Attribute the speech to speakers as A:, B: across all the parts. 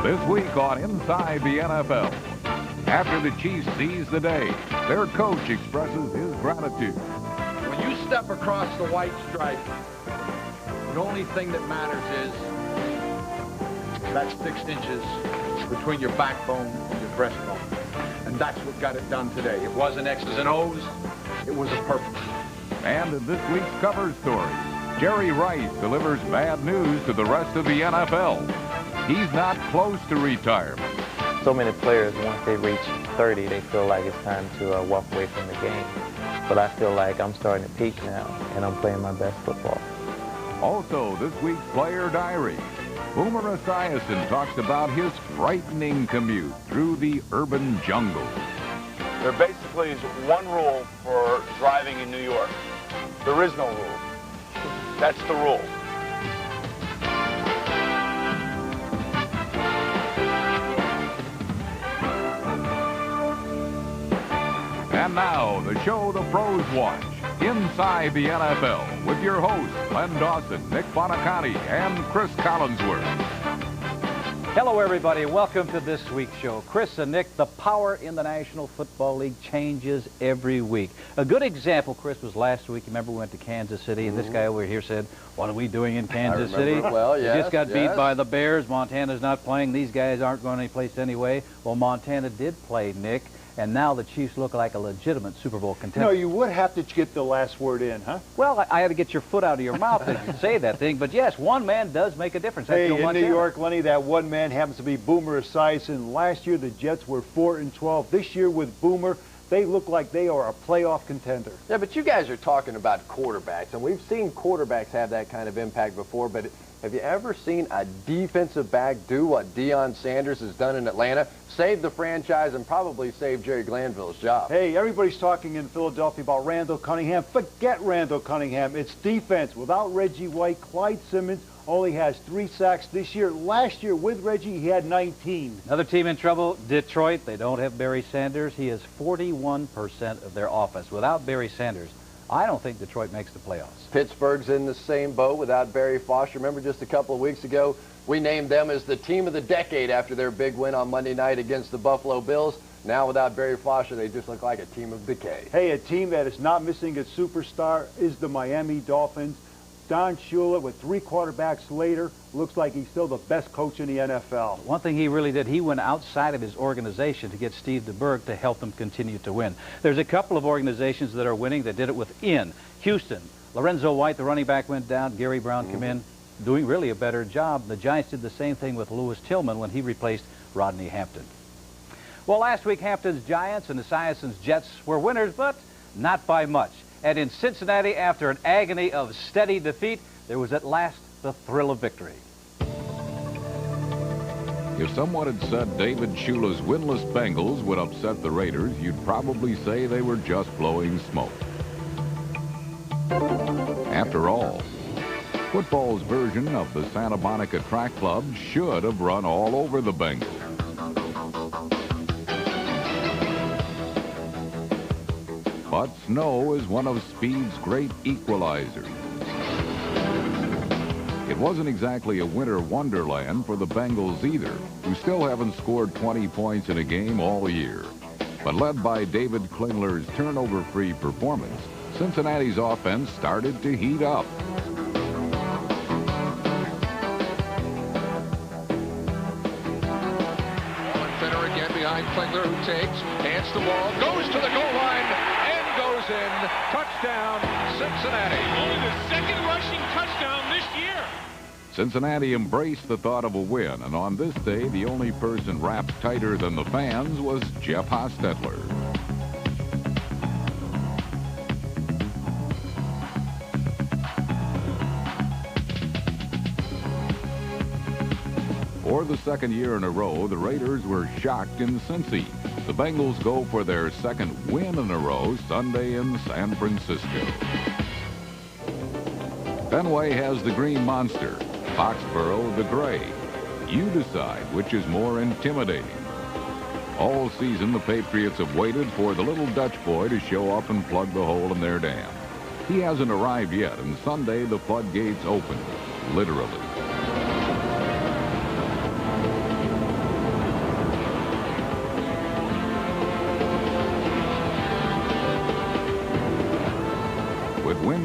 A: This week on Inside the NFL. After the Chiefs seize the day, their coach expresses his gratitude.
B: When you step across the white stripe, the only thing that matters is that 6 inches between your backbone and your breastbone. And that's what got it done today. It wasn't X's and O's. It was a purpose.
A: And in this week's cover story, Jerry Rice delivers bad news to the rest of the NFL. He's not close to retirement.
C: So many players, once they reach 30, they feel like it's time to walk away from the game. But I feel like I'm starting to peak now, and I'm playing my best football.
A: Also, this week's Player Diary. Boomer Esiason talks about his frightening commute through the urban jungle.
D: There basically is one rule for driving in New York. There is no rule. That's the rule.
A: And now, the show the pros watch, Inside the NFL, with your hosts, Len Dawson, Nick Bonaconti, and Chris Collinsworth.
E: Hello, everybody. Welcome to this week's show. Chris and Nick, the power in the National Football League changes every week. A good example, Chris, was last week. Remember, we went to Kansas City, and this guy over here said, what are we doing in Kansas City?
F: Well, yes,
E: We just got beat by the Bears. Montana's not playing. These guys aren't going anyplace anyway. Well, Montana did play, Nick. And now the Chiefs look like a legitimate Super Bowl contender.
G: No, you would have to get the last word in, huh?
E: Well, I had to get your foot out of your mouth to say that thing. But yes, one man does make a difference.
G: Hey, in New York, Lenny, that one man happens to be Boomer Esiason. Last year, the Jets were 4-12. This year with Boomer, they look like they are a playoff contender.
F: Yeah, but you guys are talking about quarterbacks, and we've seen quarterbacks have that kind of impact before, but have you ever seen a defensive back do what Deion Sanders has done in Atlanta? Save the franchise and probably save Jerry Glanville's job.
G: Hey, everybody's talking in Philadelphia about Randall Cunningham. Forget Randall Cunningham. It's defense. Without Reggie White, Clyde Simmons only has 3 sacks this year. Last year with Reggie, he had 19.
E: Another team in trouble, Detroit. They don't have Barry Sanders. He is 41% of their offense. Without Barry Sanders, I don't think Detroit makes the playoffs.
F: Pittsburgh's in the same boat without Barry Foster. Remember just a couple of weeks ago, we named them as the team of the decade after their big win on Monday night against the Buffalo Bills. Now without Barry Foster, they just look like a team of decay.
G: Hey, a team that is not missing its superstar is the Miami Dolphins. Don Shula, with 3 quarterbacks later, looks like he's still the best coach in the NFL.
E: One thing he really did, he went outside of his organization to get Steve DeBerg to help them continue to win. There's a couple of organizations that are winning that did it within. Houston, Lorenzo White, the running back, went down. Gary Brown came in, doing really a better job. The Giants did the same thing with Lewis Tillman when he replaced Rodney Hampton. Well, last week, Hampton's Giants and Esiason's Jets were winners, but not by much. And in Cincinnati, after an agony of steady defeat, there was at last the thrill of victory.
A: If someone had said David Shula's winless Bengals would upset the Raiders, you'd probably say they were just blowing smoke. After all, football's version of the Santa Monica Track Club should have run all over the Bengals. But snow is one of speed's great equalizers. It wasn't exactly a winter wonderland for the Bengals either, who still haven't scored 20 points in a game all year. But led by David Klingler's turnover-free performance, Cincinnati's offense started to heat up.
B: Center again behind Klingler, who takes, hands the ball, goes to the goal line, and goes in. Touchdown, Cincinnati.
H: Only the second rushing touchdown this year.
A: Cincinnati embraced the thought of a win, and on this day, the only person wrapped tighter than the fans was Jeff Hostetler. For the second year in a row, the Raiders were shocked in Cincy. The Bengals go for their second win in a row Sunday in San Francisco. Fenway has the green monster, Foxborough the gray. You decide which is more intimidating. All season, the Patriots have waited for the little Dutch boy to show up and plug the hole in their dam. He hasn't arrived yet, and Sunday the floodgates open, literally.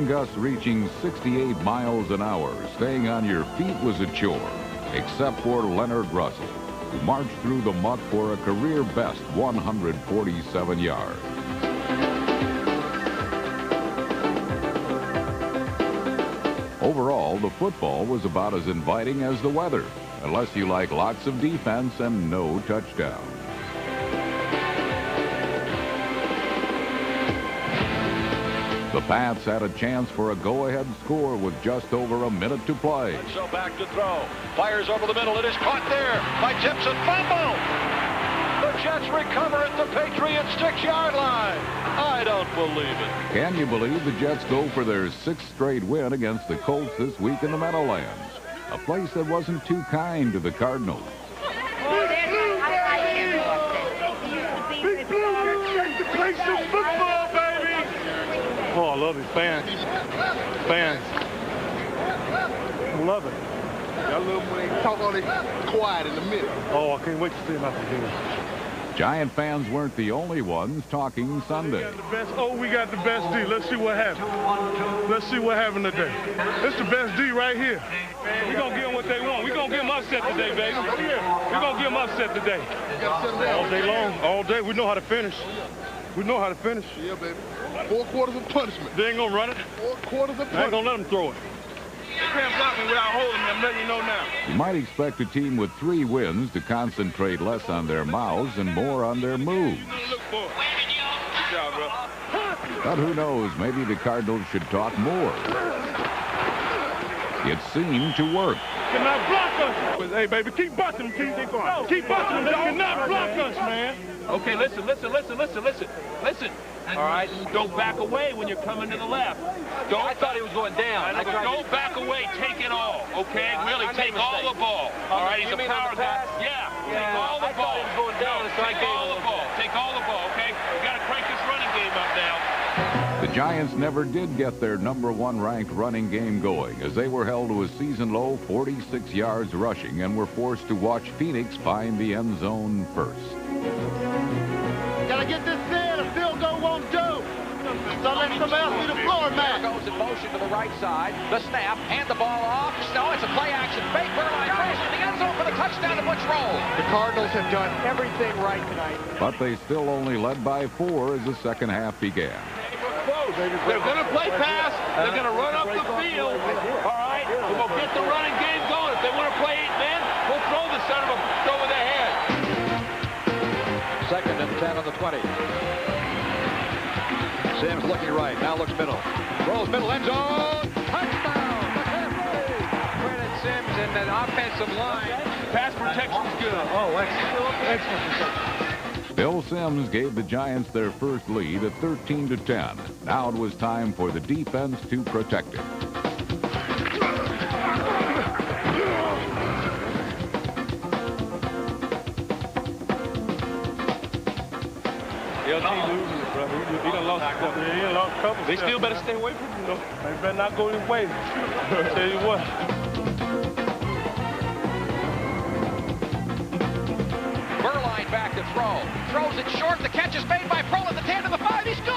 A: wind gusts reaching 68 miles an hour, staying on your feet was a chore, except for Leonard Russell, who marched through the muck for a career-best 147 yards. Overall, the football was about as inviting as the weather, unless you like lots of defense and no touchdowns. The Pats had a chance for a go-ahead score with just over a minute to play.
I: And so back to throw. Fires over the middle. It is caught there by Gibson. Fumble! The Jets recover at the Patriots' 6-yard line. I don't believe it.
A: Can you believe the Jets go for their 6th straight win against the Colts this week in the Meadowlands? A place that wasn't too kind to the Cardinals.
J: Oh, I love it. Fans. Fans. I love it.
K: Y'all little boy talk all this quiet in the middle.
J: Oh, I can't wait to see him after the game.
A: Giant fans weren't the only ones talking Sunday.
J: We got the best D. Let's see what happened. Let's see what happened today. It's the best D right here. We're going to give them what they want. We're going to give them upset today, baby. We're going to give them upset today. All day long. All day. We know how to finish. We know how to finish.
K: Yeah, baby. 4 quarters of punishment.
J: They ain't going to run it.
K: 4 quarters of punishment.
J: I ain't going to let them throw it.
K: You can't block me without holding me. I'm letting you know now.
A: You might expect a team with 3 wins to concentrate less on their mouths and more on their moves.
K: Look for it. Good job, bro.
A: But who knows, maybe the Cardinals should talk more. It seemed to work.
J: Cannot block us. Hey, baby, keep busting them. Keep going. Keep busting them. They cannot block us, man.
H: Okay, listen. All right, don't back away when you're coming to the left.
I: I thought he was going down.
H: Don't back away. Take it all, okay? Really, take all the ball. All right, he's a power guy. Yeah, take all the ball.
I: He was going down.
H: Take all the ball. Take all the ball, okay? We got to crank this running game up now.
A: The Giants never did get their #1 ranked running game going, as they were held to a season-low 46 yards rushing and were forced to watch Phoenix find the end zone first.
K: Gotta get this in. A field goal won't do. So let somebody else be the floor man.
I: Goes in motion to the right side. The snap. Hand the ball off. No, it's a play action. Fake. Burline throws in the end zone for the touchdown to Butch Roll.
B: The Cardinals have done everything right tonight.
A: But they still only led by 4 as the second half began.
H: They're going to play pass. They're going to run up the field. All right? We'll get the running game going. If they want to play 8 men, we'll throw the son of a over their head.
I: 2nd and 10 on the 20. Sims looking right. Now looks middle. Throws middle end zone. Touchdown. Credit Sims and an offensive line.
H: Pass protection is good.
J: Oh, excellent protection.
A: Bill Sims gave the Giants their first lead at 13-10. Now it was time for the defense to protect it.
J: LT losing it, brother. He done lost a couple. Yeah, he done lost a couple. They still better stay away from him, though. They better not go his way. Tell you what.
I: Burline back to throw. Throws it short. The catch is made by Prohl at the 10 to the 5. He scores!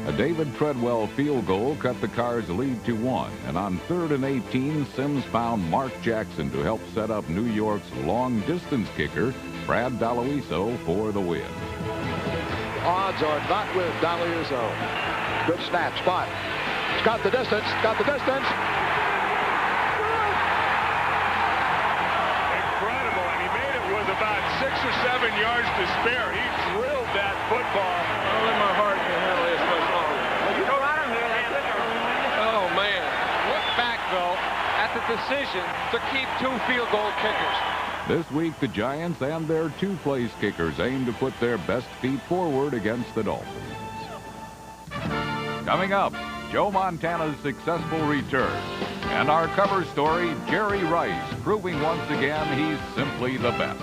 A: A David Treadwell field goal cut the Cards' lead to 1, and on 3rd and 18, Sims found Mark Jackson to help set up New York's long-distance kicker, Brad Daloiso, for the win.
I: Odds are not with Daloiso. Good snap, spot. It's got the distance,
J: Incredible, and he made it with about 6 or 7 yards to spare. He drilled that football. I'll let my heart handle this much longer.
I: Oh, man. Look back, though, at the decision to keep 2 field goal kickers.
A: This week, the Giants and their 2-place kickers aim to put their best feet forward against the Dolphins. Coming up, Joe Montana's successful return. And our cover story, Jerry Rice, proving once again he's simply the best.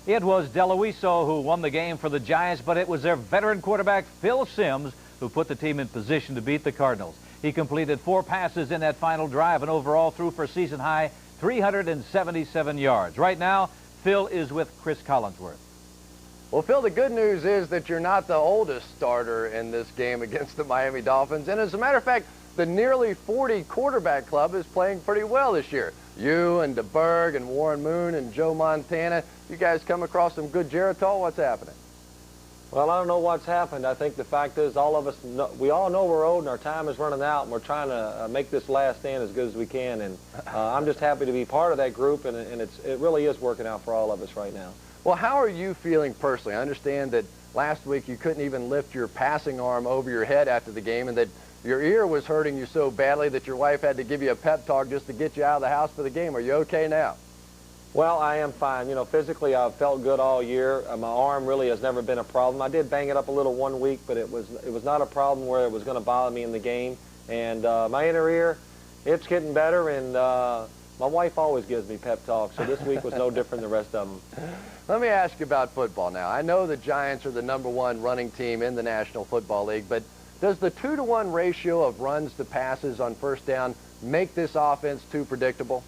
E: It was Daloiso who won the game for the Giants, but it was their veteran quarterback, Phil Sims, who put the team in position to beat the Cardinals. He completed 4 passes in that final drive and overall threw for a season-high 377 yards. Right now, Phil is with Chris Collinsworth.
F: Well, Phil, the good news is that you're not the oldest starter in this game against the Miami Dolphins. And as a matter of fact, the nearly 40 quarterback club is playing pretty well this year. You and DeBerg and Warren Moon and Joe Montana, you guys come across some good Geritol. What's happening?
L: Well, I don't know what's happened. I think the fact is all of us, we all know we're old and our time is running out, and we're trying to make this last stand as good as we can. And I'm just happy to be part of that group, and it really is working out for all of us right now.
F: Well, how are you feeling personally? I understand that last week you couldn't even lift your passing arm over your head after the game, and that your ear was hurting you so badly that your wife had to give you a pep talk just to get you out of the house for the game. Are you okay now?
L: Well, I am fine. You know, physically I've felt good all year. My arm really has never been a problem. I did bang it up a little one week, but it was not a problem where it was going to bother me in the game. And my inner ear, it's getting better, and my wife always gives me pep talks, so this week was no different than the rest of them.
F: Let me ask you about football now. I know the Giants are the #1 running team in the National Football League, but does the 2-to-1 ratio of runs to passes on first down make this offense too predictable?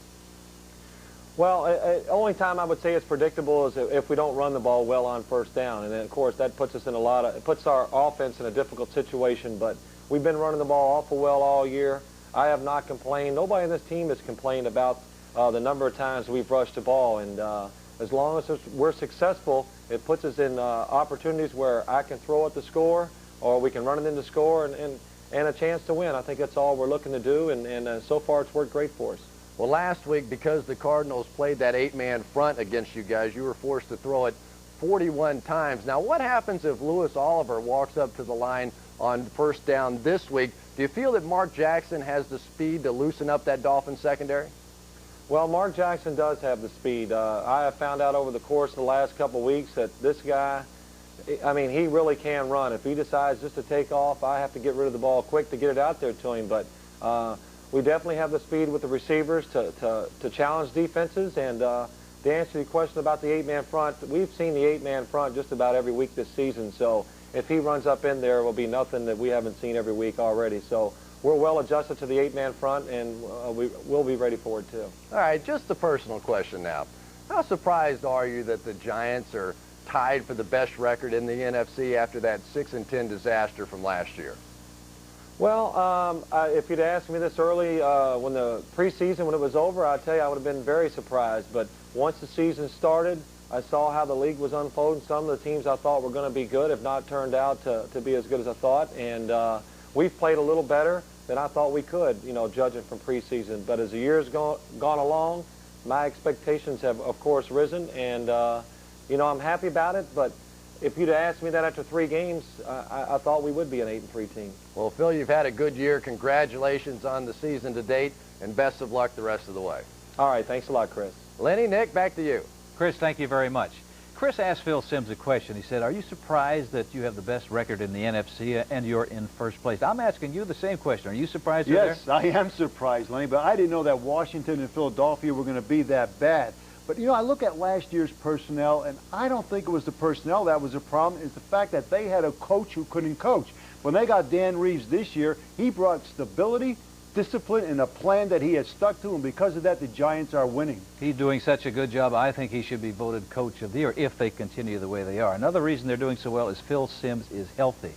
L: Well, the only time I would say it's predictable is if we don't run the ball well on first down, and then, of course, that puts us in it puts our offense in a difficult situation. But we've been running the ball awful well all year. I have not complained. Nobody on this team has complained about the number of times we've rushed the ball, and as long as we're successful, it puts us in opportunities where I can throw it to score, or we can run it in to score, and a chance to win. I think that's all we're looking to do, and so far it's worked great for us.
F: Well, last week, because the Cardinals played that 8-man front against you guys, you were forced to throw it 41 times. Now, what happens if Lewis Oliver walks up to the line on first down this week? Do you feel that Mark Jackson has the speed to loosen up that Dolphins secondary?
L: Well, Mark Jackson does have the speed. I have found out over the course of the last couple of weeks that this guy, I mean, he really can run. If he decides just to take off, I have to get rid of the ball quick to get it out there to him. But we definitely have the speed with the receivers to challenge defenses. And to answer your question about the 8-man front, we've seen the 8-man front just about every week this season. So if he runs up in there, it will be nothing that we haven't seen every week already. So we're well adjusted to the 8-man front, and we'll be ready for it too.
F: All right, just a personal question now. How surprised are you that the Giants are tied for the best record in the NFC after that 6-10 disaster from last year?
L: Well, if you'd asked me this early when the preseason, when it was over, I'd tell you I would have been very surprised. But once the season started, I saw how the league was unfolding. Some of the teams I thought were going to be good have not turned out to be as good as I thought. And we've played a little better than I thought we could, you know, judging from preseason. But as the year's gone along, my expectations have, of course, risen. And, you know, I'm happy about it. But if you'd asked me that after 3 games, I thought we would be an 8-3 team.
F: Well, Phil, you've had a good year. Congratulations on the season to date, and best of luck the rest of the way.
L: All right. Thanks a lot, Chris.
F: Lenny, Nick, back to you.
E: Chris, thank you very much. Chris asked Phil Simms a question. He said, are you surprised that you have the best record in the NFC and you're in first place? I'm asking you the same question. Are you surprised you're there?
G: Yes, I am surprised, Lenny, but I didn't know that Washington and Philadelphia were going to be that bad. But, you know, I look at last year's personnel, and I don't think it was the personnel that was the problem. It's the fact that they had a coach who couldn't coach. When they got Dan Reeves this year, he brought stability, discipline, and a plan that he has stuck to, and because of that, the Giants are winning.
E: He's doing such a good job. I think he should be voted Coach of the Year if they continue the way they are. Another reason they're doing so well is Phil Simms is healthy.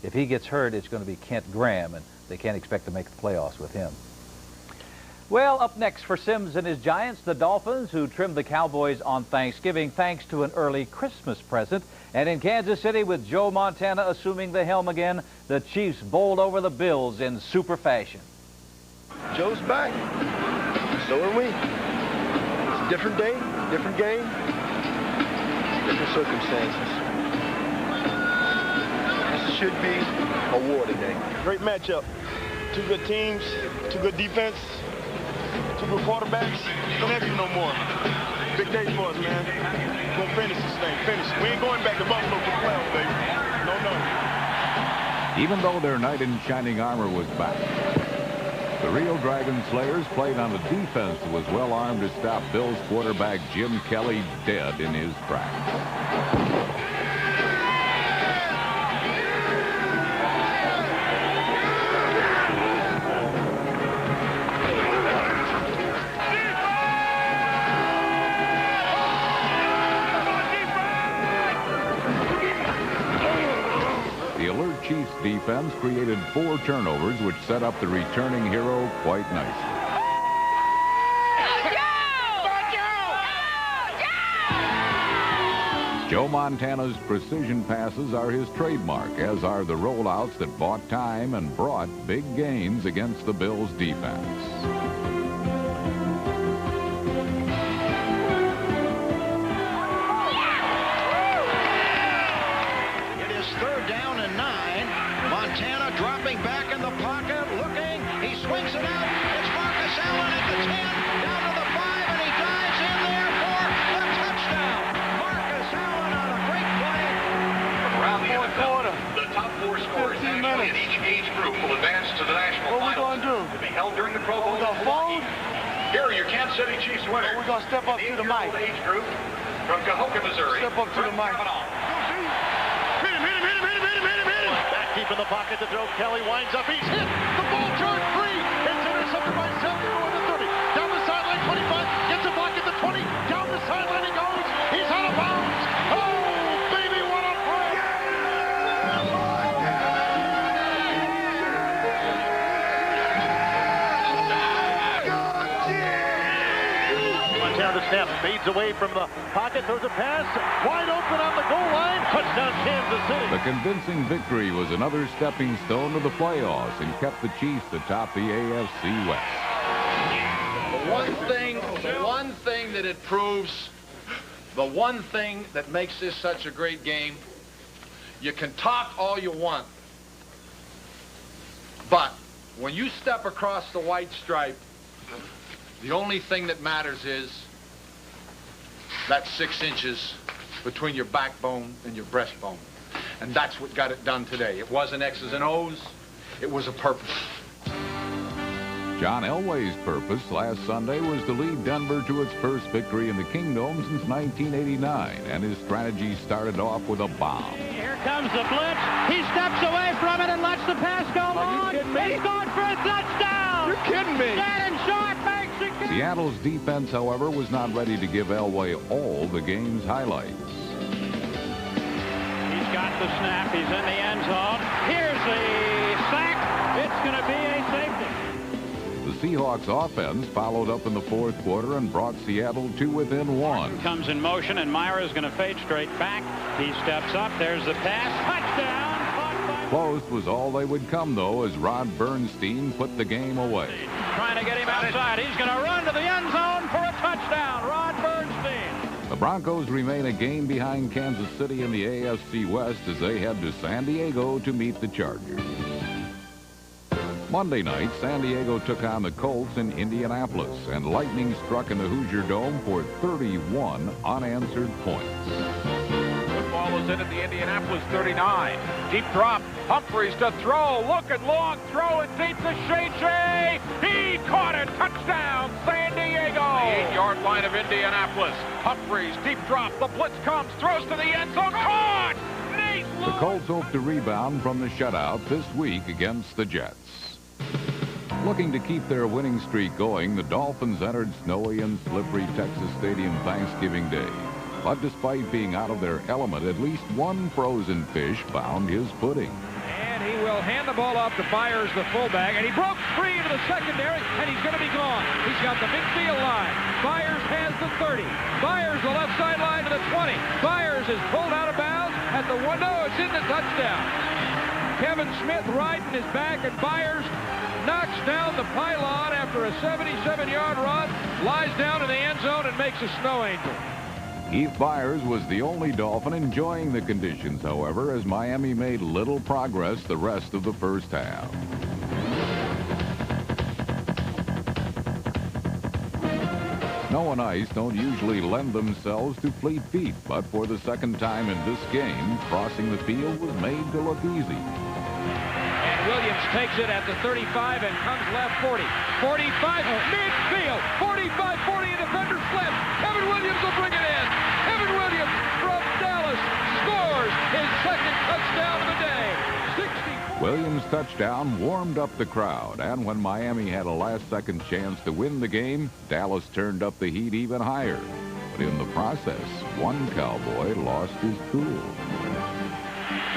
E: If he gets hurt, it's going to be Kent Graham, and they can't expect to make the playoffs with him. Well, up next for Simms and his Giants, the Dolphins, who trimmed the Cowboys on Thanksgiving thanks to an early Christmas present. And in Kansas City, with Joe Montana assuming the helm again, the Chiefs bowled over the Bills in super fashion.
K: Joe's back. So are we. It's a different day, different game, different circumstances. This should be a war today.
J: Great matchup. 2 good teams, 2 good defense, 2 good quarterbacks. Don't have you no more. Big day for us, man. We're going to finish this thing. Finish. We ain't going back to Buffalo for the playoffs, baby. No.
A: Even though their knight in shining armor was back, the real Dragon Slayers played on a defense that was well armed to stop Bills quarterback Jim Kelly dead in his tracks. Rams created 4 turnovers, which set up the returning hero quite nicely. Joe Montana's precision passes are his trademark, as are the rollouts that bought time and brought big gains against the Bills' defense.
M: It is 3rd down and 9. Montana dropping back in the pocket, looking. He swings it out. It's Marcus Allen at the 10, down to the 5, and he dives in there for the touchdown. Marcus Allen on a great play.
I: Around the NFL, the top 4 scorers nationally in each age group will advance to the national finals.
K: What we gonna do?
I: To be held during the Pro Bowl. Here are your Kansas City Chiefs winners.
K: We're gonna step up to the mic.
I: Age group from Cahokia, Missouri.
K: Step up to the mic.
M: Back deep in the pocket to throw. Kelly winds up. He's hit. The ball turned free. It's intercepted by 70 over the 30. Down the sideline, 25. Gets a block at the 20. Down the sideline he goes. He's out of bounds. Oh, baby, what a play. Montana the snap. Fades away from the pocket. Throws a pass. Wide open on the goal line. Touchdown, Kansas City.
A: The convincing victory was another stepping stone to the playoffs and kept the Chiefs atop the AFC West.
B: The one thing that it proves, the one thing that makes this such a great game, you can talk all you want, but when you step across the white stripe, the only thing that matters is that 6 inches between your backbone and your breastbone. And that's what got it done today. It wasn't X's and O's, it was a purpose.
A: John Elway's purpose last Sunday was to lead Denver to its first victory in the Kingdom since 1989, and his strategy started off with a bomb.
N: Here comes the blitz. He steps away from it and lets the pass go long. He's going for a touchdown.
B: You're kidding me.
N: Shannon Sharp makes it.
A: Seattle's defense, however, was not ready to give Elway all the game's highlights.
N: He's got the snap. He's in the end zone. Here's the sack. It's going to be a safety.
A: The Seahawks offense followed up in the 4th quarter and brought Seattle to within 1.
N: Comes in motion, and Myra is going to fade straight back. He steps up. There's the pass. Touchdown.
A: Close was all they would come, though, as Rod Bernstein put the game away.
N: Trying to get him outside. He's going to run to the end zone for a touchdown. Rod Bernstein.
A: The Broncos remain a game behind Kansas City in the AFC West as they head to San Diego to meet the Chargers. Monday night, San Diego took on the Colts in Indianapolis, and lightning struck in the Hoosier Dome for 31 unanswered points.
H: Football is in at the Indianapolis 39. Deep drop. Humphreys to throw. Looking long. Throw it deep to Shea. He caught it. Touchdown, San Diego. The 8-yard line of Indianapolis. Humphreys, deep drop. The blitz comes. Throws to the end zone. Caught!
A: The Colts hope to rebound from the shutout this week against the Jets. Looking to keep their winning streak going, the Dolphins entered snowy and slippery Texas Stadium Thanksgiving Day. But despite being out of their element, at least one frozen fish found his footing.
H: And he will hand the ball off to Byers, the fullback, and he broke free into the secondary, and he's going to be gone. He's got the midfield line. Byers has the 30. Byers, the left sideline to the 20. Byers is pulled out of bounds at the 1. No, it's in the touchdown. Kevin Smith riding his back, and Byers knocks down the pylon after a 77-yard run, lies down in the end zone, and makes a snow angel.
A: Heath Byers was the only Dolphin enjoying the conditions, however, as Miami made little progress the rest of the first half. Snow and ice don't usually lend themselves to fleet feet, but for the second time in this game, crossing the field was made to look easy.
H: And Williams takes it at the 35 and comes left 40. 45, midfield, 45-40, and defender slips. Kevin Williams will bring it in. Kevin Williams from Dallas scores his second touchdown of the day. 64.
A: Williams' touchdown warmed up the crowd, and when Miami had a last-second chance to win the game, Dallas turned up the heat even higher. But in the process, one Cowboy lost his cool.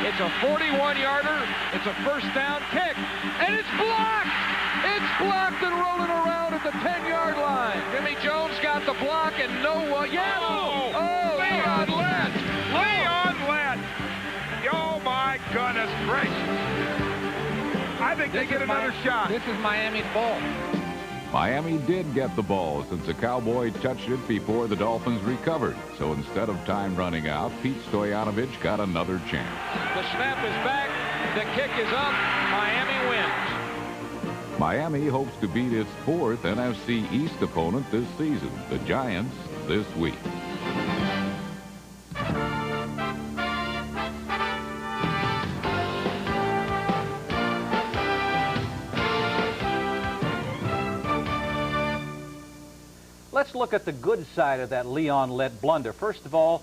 H: It's a 41-yarder. It's a first down kick. And it's blocked. It's blocked and rolling around at the 10-yard line. Jimmy Jones got the block and no one. Yes. Oh, Leon Lett.
J: Leon Lett. Oh, my goodness gracious. I think they get another shot.
B: This is Miami's ball.
A: Miami did get the ball since the Cowboy touched it before the Dolphins recovered. So instead of time running out, Pete Stoyanovich got another chance.
H: The snap is back. The kick is up. Miami wins.
A: Miami hopes to beat its fourth NFC East opponent this season, the Giants, this week.
E: Let's look at the good side of that Leon Lett blunder. First of all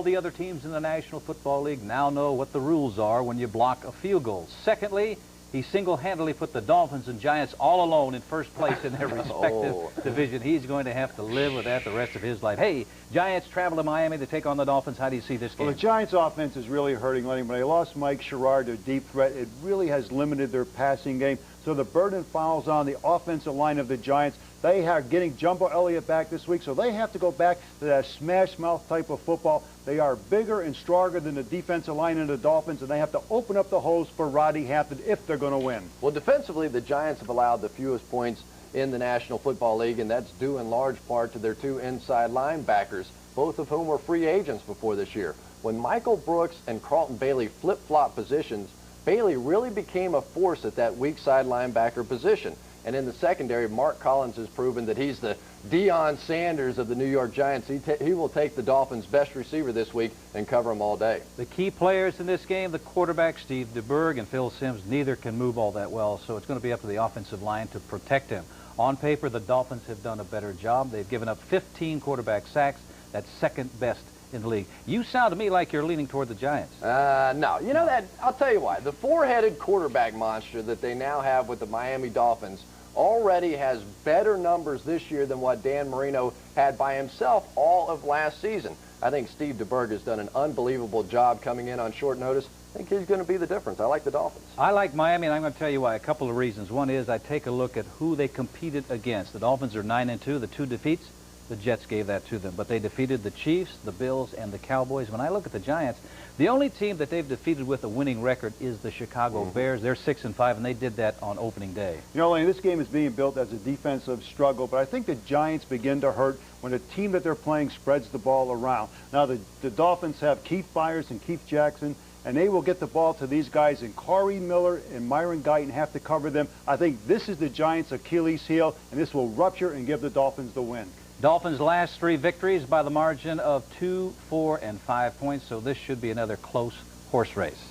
E: the other teams in the National Football League now know what the rules are when you block a field goal. Secondly, he single-handedly put the Dolphins and Giants all alone in first place in their respective division. He's going to have to live with that the rest of his life. Hey, Giants travel to Miami to take on the Dolphins. How do you see this game?
G: Well, the Giants' offense is really hurting. When they lost Mike Sherrard, their deep threat, it really has limited their passing game. So the burden falls on the offensive line of the Giants. They are getting Jumbo Elliott back this week, so they have to go back to that smash-mouth type of football. They are bigger and stronger than the defensive line of the Dolphins, and they have to open up the holes for Rodney Hampton if they're going to win.
F: Well, defensively, the Giants have allowed the fewest points in the National Football League, and that's due in large part to their two inside linebackers, both of whom were free agents before this year. When Michael Brooks and Carlton Bailey flip-flop positions, Bailey really became a force at that weak side linebacker position. And in the secondary, Mark Collins has proven that he's the Deion Sanders of the New York Giants. He will take the Dolphins' best receiver this week and cover him all day.
E: The key players in this game, the quarterback, Steve DeBerg and Phil Simms, neither can move all that well, so it's going to be up to the offensive line to protect him. On paper, the Dolphins have done a better job. They've given up 15 quarterback sacks. That's second best in the league. You sound to me like you're leaning toward the Giants.
F: No. You know that, I'll tell you why. The four-headed quarterback monster that they now have with the Miami Dolphins already has better numbers this year than what Dan Marino had by himself all of last season. I think Steve DeBerg has done an unbelievable job coming in on short notice. I think he's going to be the difference. I like the Dolphins.
E: I like Miami, and I'm going to tell you why. A couple of reasons. One is I take a look at who they competed against. The Dolphins are 9-2. The 2 defeats, the Jets gave that to them. But they defeated the Chiefs, the Bills, and the Cowboys. When I look at the Giants, the only team that they've defeated with a winning record is the Chicago Bears. They're 6-5, and they did that on opening day.
G: You know, Lane, this game is being built as a defensive struggle, but I think the Giants begin to hurt when the team that they're playing spreads the ball around. Now, the Dolphins have Keith Byers and Keith Jackson, and they will get the ball to these guys, and Corey Miller and Myron Guyton have to cover them. I think this is the Giants' Achilles heel, and this will rupture and give the Dolphins the win.
E: Dolphins' last 3 victories by the margin of 2, 4, and 5 points, so this should be another close horse race.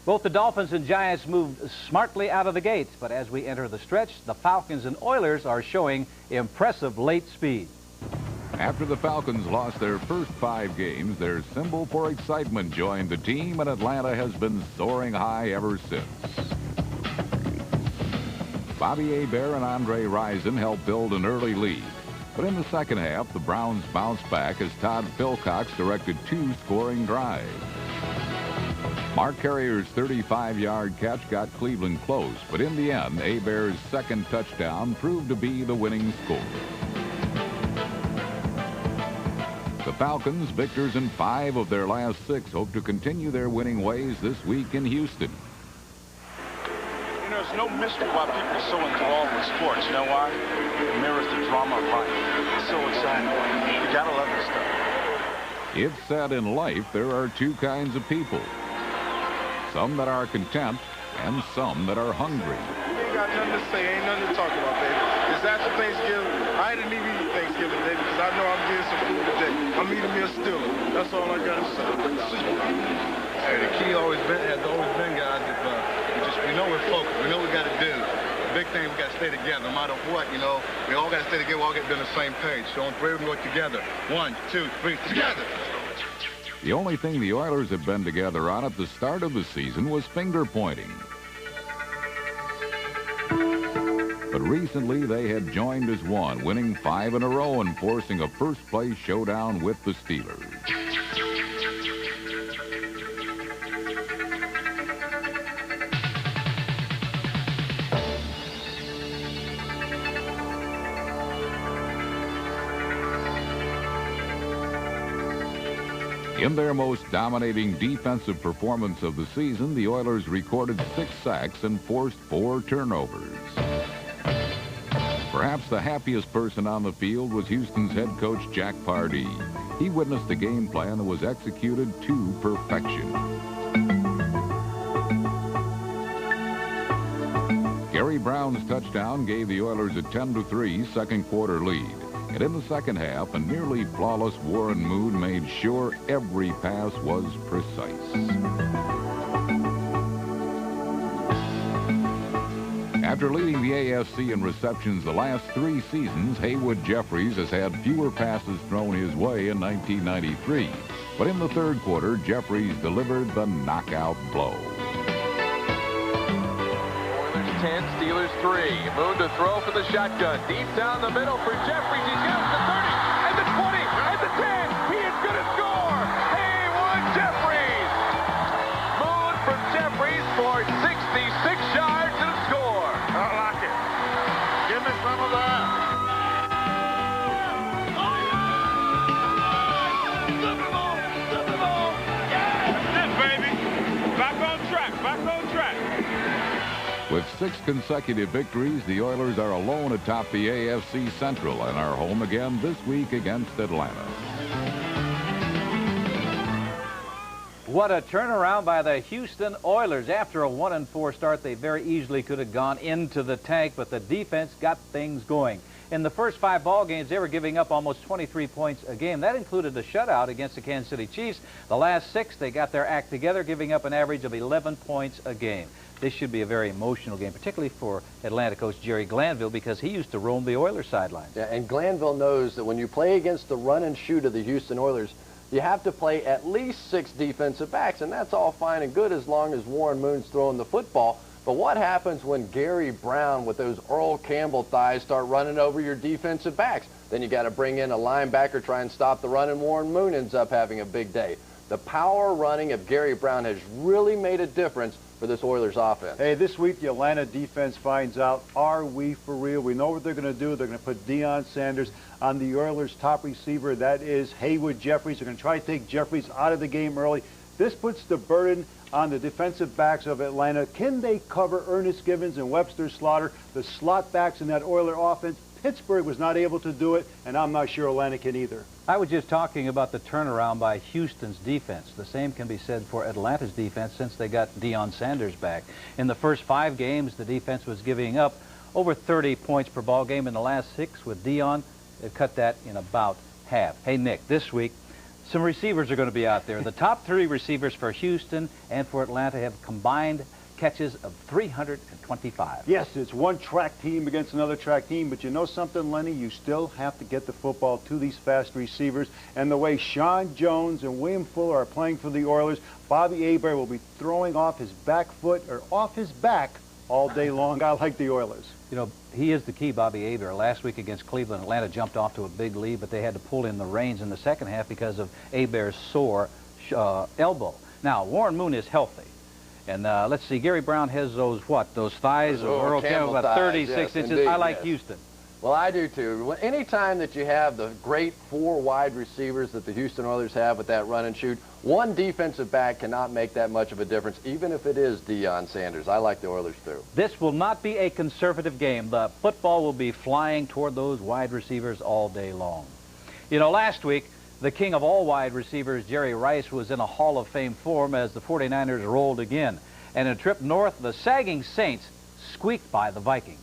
E: Both the Dolphins and Giants moved smartly out of the gates, but as we enter the stretch, the Falcons and Oilers are showing impressive late speed.
A: After the Falcons lost their first 5 games, their symbol for excitement joined the team, and Atlanta has been soaring high ever since. Bobby Hebert and Andre Rison helped build an early lead. But in the second half, the Browns bounced back as Todd Philcox directed 2 scoring drives. Mark Carrier's 35-yard catch got Cleveland close, but in the end, Hebert's second touchdown proved to be the winning score. The Falcons, victors in 5 of their last 6, hope to continue their winning ways this week in Houston.
D: You know, there's no mystery why people are so enthralled with sports. You know why? It mirrors the drama of life. It's so exciting. You gotta love this stuff.
A: It's said in life there are 2 kinds of people. Some that are content and some that are hungry.
J: You ain't got nothing to say, ain't nothing to talk about, baby. It's after Thanksgiving. I didn't even eat Thanksgiving Day because I know I'm getting some food today. I'm eating me a stew. That's all I gotta say.
K: Hey, the key has always been, guys, we know we're focused. We know what we got to do. The big thing, we got to stay together. No matter what, you know, we all got to stay together. We all got to be on the same page. So on 3, we can work together. 1, 2, 3, together.
A: The only thing the Oilers have been together on at the start of the season was finger pointing. But recently they had joined as one, winning 5 in a row and forcing a first-place showdown with the Steelers. In their most dominating defensive performance of the season, the Oilers recorded 6 sacks and forced 4 turnovers. Perhaps the happiest person on the field was Houston's head coach Jack Pardee. He witnessed a game plan that was executed to perfection. Gary Brown's touchdown gave the Oilers a 10-3 second quarter lead. And in the second half, a nearly flawless Warren Moon made sure every pass was precise. After leading the AFC in receptions the last 3 seasons, Haywood Jeffries has had fewer passes thrown his way in 1993. But in the third quarter, Jeffries delivered the knockout blow.
O: 10, Steelers 3. Moon to throw for the shotgun. Deep down the middle for Jeffries. He's got it to 30, and the 20, and the 10. He is going to score. Haywood Jeffries. Moon from Jeffries for 66 yards and a score.
K: I like it. Give me some of that.
J: Super Bowl. Yeah. That's it, baby. Back on track. Back on track.
A: With 6 consecutive victories, the Oilers are alone atop the AFC Central and are home again this week against Atlanta.
E: What a turnaround by the Houston Oilers. After a 1-4 start, they very easily could have gone into the tank, but the defense got things going. In the first 5 ball games, they were giving up almost 23 points a game. That included a shutout against the Kansas City Chiefs. The last 6, they got their act together, giving up an average of 11 points a game. This should be a very emotional game, particularly for Atlanta coach Jerry Glanville, because he used to roam the Oilers sidelines.
F: Yeah, and Glanville knows that when you play against the run and shoot of the Houston Oilers, you have to play at least 6 defensive backs, and that's all fine and good as long as Warren Moon's throwing the football. But what happens when Gary Brown with those Earl Campbell thighs start running over your defensive backs? Then you got to bring in a linebacker, try and stop the run, and Warren Moon ends up having a big day. The power running of Gary Brown has really made a difference for this Oilers offense.
G: Hey, this week the Atlanta defense finds out, are we for real? We know what they're going to do. They're going to put Deion Sanders on the Oilers' top receiver. That is Haywood Jeffries. They're going to try to take Jeffries out of the game early. This puts the burden on the defensive backs of Atlanta. Can they cover Ernest Givens and Webster Slaughter, the slot backs in that Oiler offense? Pittsburgh was not able to do it, and I'm not sure Atlanta can either.
E: I was just talking about the turnaround by Houston's defense. The same can be said for Atlanta's defense since they got Deion Sanders back. In the first 5 games, the defense was giving up over 30 points per ball game. In the last 6 with Deion, it cut that in about half. Hey, Nick, this week, some receivers are going to be out there. The top 3 receivers for Houston and for Atlanta have combined catches of 325.
G: Yes, it's one track team against another track team, but you know something, Lenny? You still have to get the football to these fast receivers. And the way Sean Jones and William Fuller are playing for the Oilers, Bobby Hebert will be throwing off his back foot or off his back all day long. I like the Oilers.
E: You know, he is the key, Bobby Hebert. Last week against Cleveland, Atlanta jumped off to a big lead, but they had to pull in the reins in the second half because of Hebert's sore elbow. Now, Warren Moon is healthy. And let's see, Gary Brown has those thighs of Earl Campbell, about 36 inches. Indeed, I like Houston.
F: Well, I do too. Anytime that you have the great 4 wide receivers that the Houston Oilers have with that run and shoot, one defensive back cannot make that much of a difference, even if it is Deion Sanders. I like the Oilers too.
E: This will not be a conservative game. The football will be flying toward those wide receivers all day long. You know, last week, the king of all wide receivers, Jerry Rice, was in a Hall of Fame form as the 49ers rolled again. And in a trip north, the sagging Saints squeaked by the Vikings.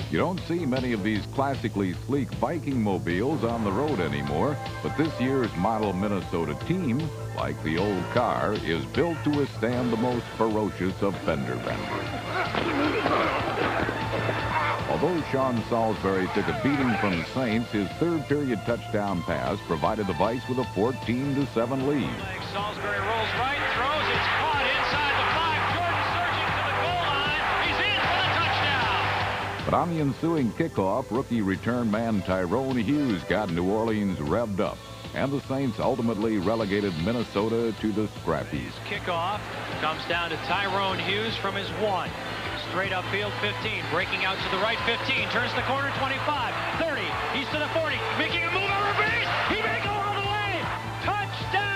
A: You don't see many of these classically sleek Viking mobiles on the road anymore, but this year's model Minnesota team, like the old car, is built to withstand the most ferocious of fender benders. Although Sean Salisbury took a beating from the Saints, his third-period touchdown pass provided the Vikes with a 14-7 lead.
H: Salisbury rolls right, throws, it's caught inside the 5. Jordan surging to the goal line. He's in for the touchdown.
A: But on the ensuing kickoff, rookie return man Tyrone Hughes got New Orleans revved up, and the Saints ultimately relegated Minnesota to the scrapheap.
P: Kickoff comes down to Tyrone Hughes from his 1. Straight upfield, 15, breaking out to the right, 15, turns the corner, 25, 30, he's to the 40, making a move over base, he may go all the way, touchdown!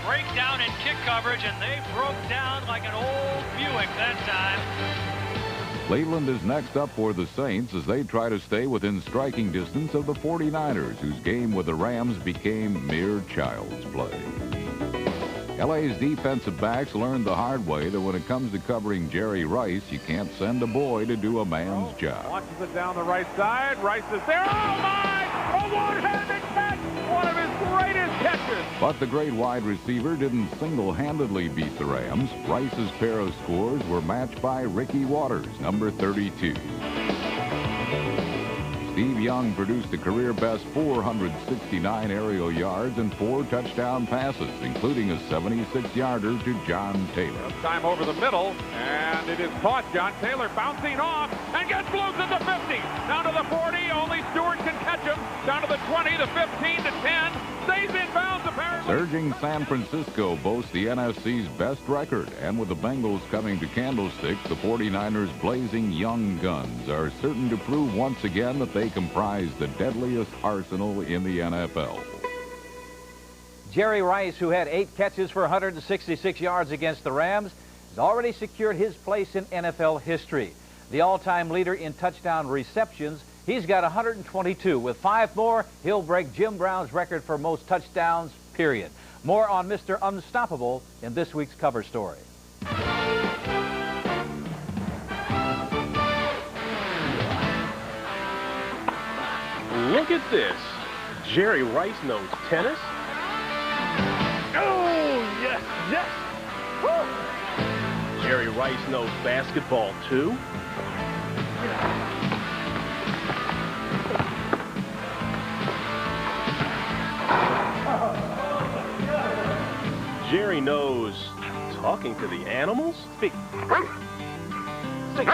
P: breakdown in kick coverage, and they broke down like an old Buick that time.
A: Cleveland is next up for the Saints as they try to stay within striking distance of the 49ers, whose game with the Rams became mere child's play. LA's defensive backs learned the hard way that when it comes to covering Jerry Rice, you can't send a boy to do a man's job.
H: Launches it down the right side. Rice is there. Oh, my! A one-handed catch! One of his greatest catches!
A: But the great wide receiver didn't single-handedly beat the Rams. Rice's pair of scores were matched by Ricky Waters, number 32. Steve Young produced a career-best 469 aerial yards and 4 touchdown passes, including a 76-yarder to John Taylor.
H: Time over the middle, and it is caught. John Taylor bouncing off and gets loose at the 50. Down to the 40. Only Stewart can catch him. Down to the 20, the 15, to 10. Stays in bounds, apparently.
A: Surging San Francisco boasts the NFC's best record, and with the Bengals coming to Candlestick, the 49ers' blazing young guns are certain to prove once again that they comprise the deadliest arsenal in the NFL.
E: Jerry Rice, who had 8 catches for 166 yards against the Rams, has already secured his place in NFL history. The all-time leader in touchdown receptions, he's got 122. With 5 more, he'll break Jim Brown's record for most touchdowns, period. More on Mr. Unstoppable in this week's cover story.
Q: Look at this. Jerry Rice knows tennis. Oh, yes, yes. Woo. Jerry Rice knows basketball, too. Jerry knows talking to the animals. Speak. Speak.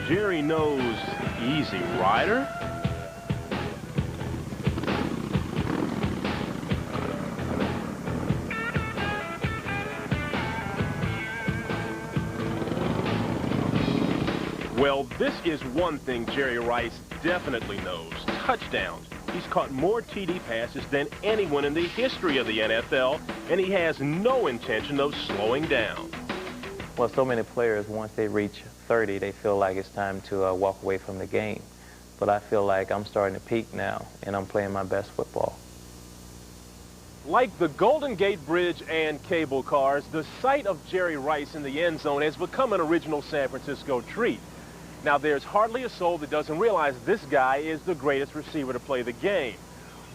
Q: Jerry knows Easy Rider. Well, this is one thing Jerry Rice definitely knows. Touchdowns. He's caught more TD passes than anyone in the history of the NFL, and he has no intention of slowing down.
C: Well, so many players, once they reach 30, they feel like it's time to walk away from the game. But I feel like I'm starting to peak now, and I'm playing my best football.
Q: Like the Golden Gate Bridge and cable cars, the sight of Jerry Rice in the end zone has become an original San Francisco treat. Now, there's hardly a soul that doesn't realize this guy is the greatest receiver to play the game.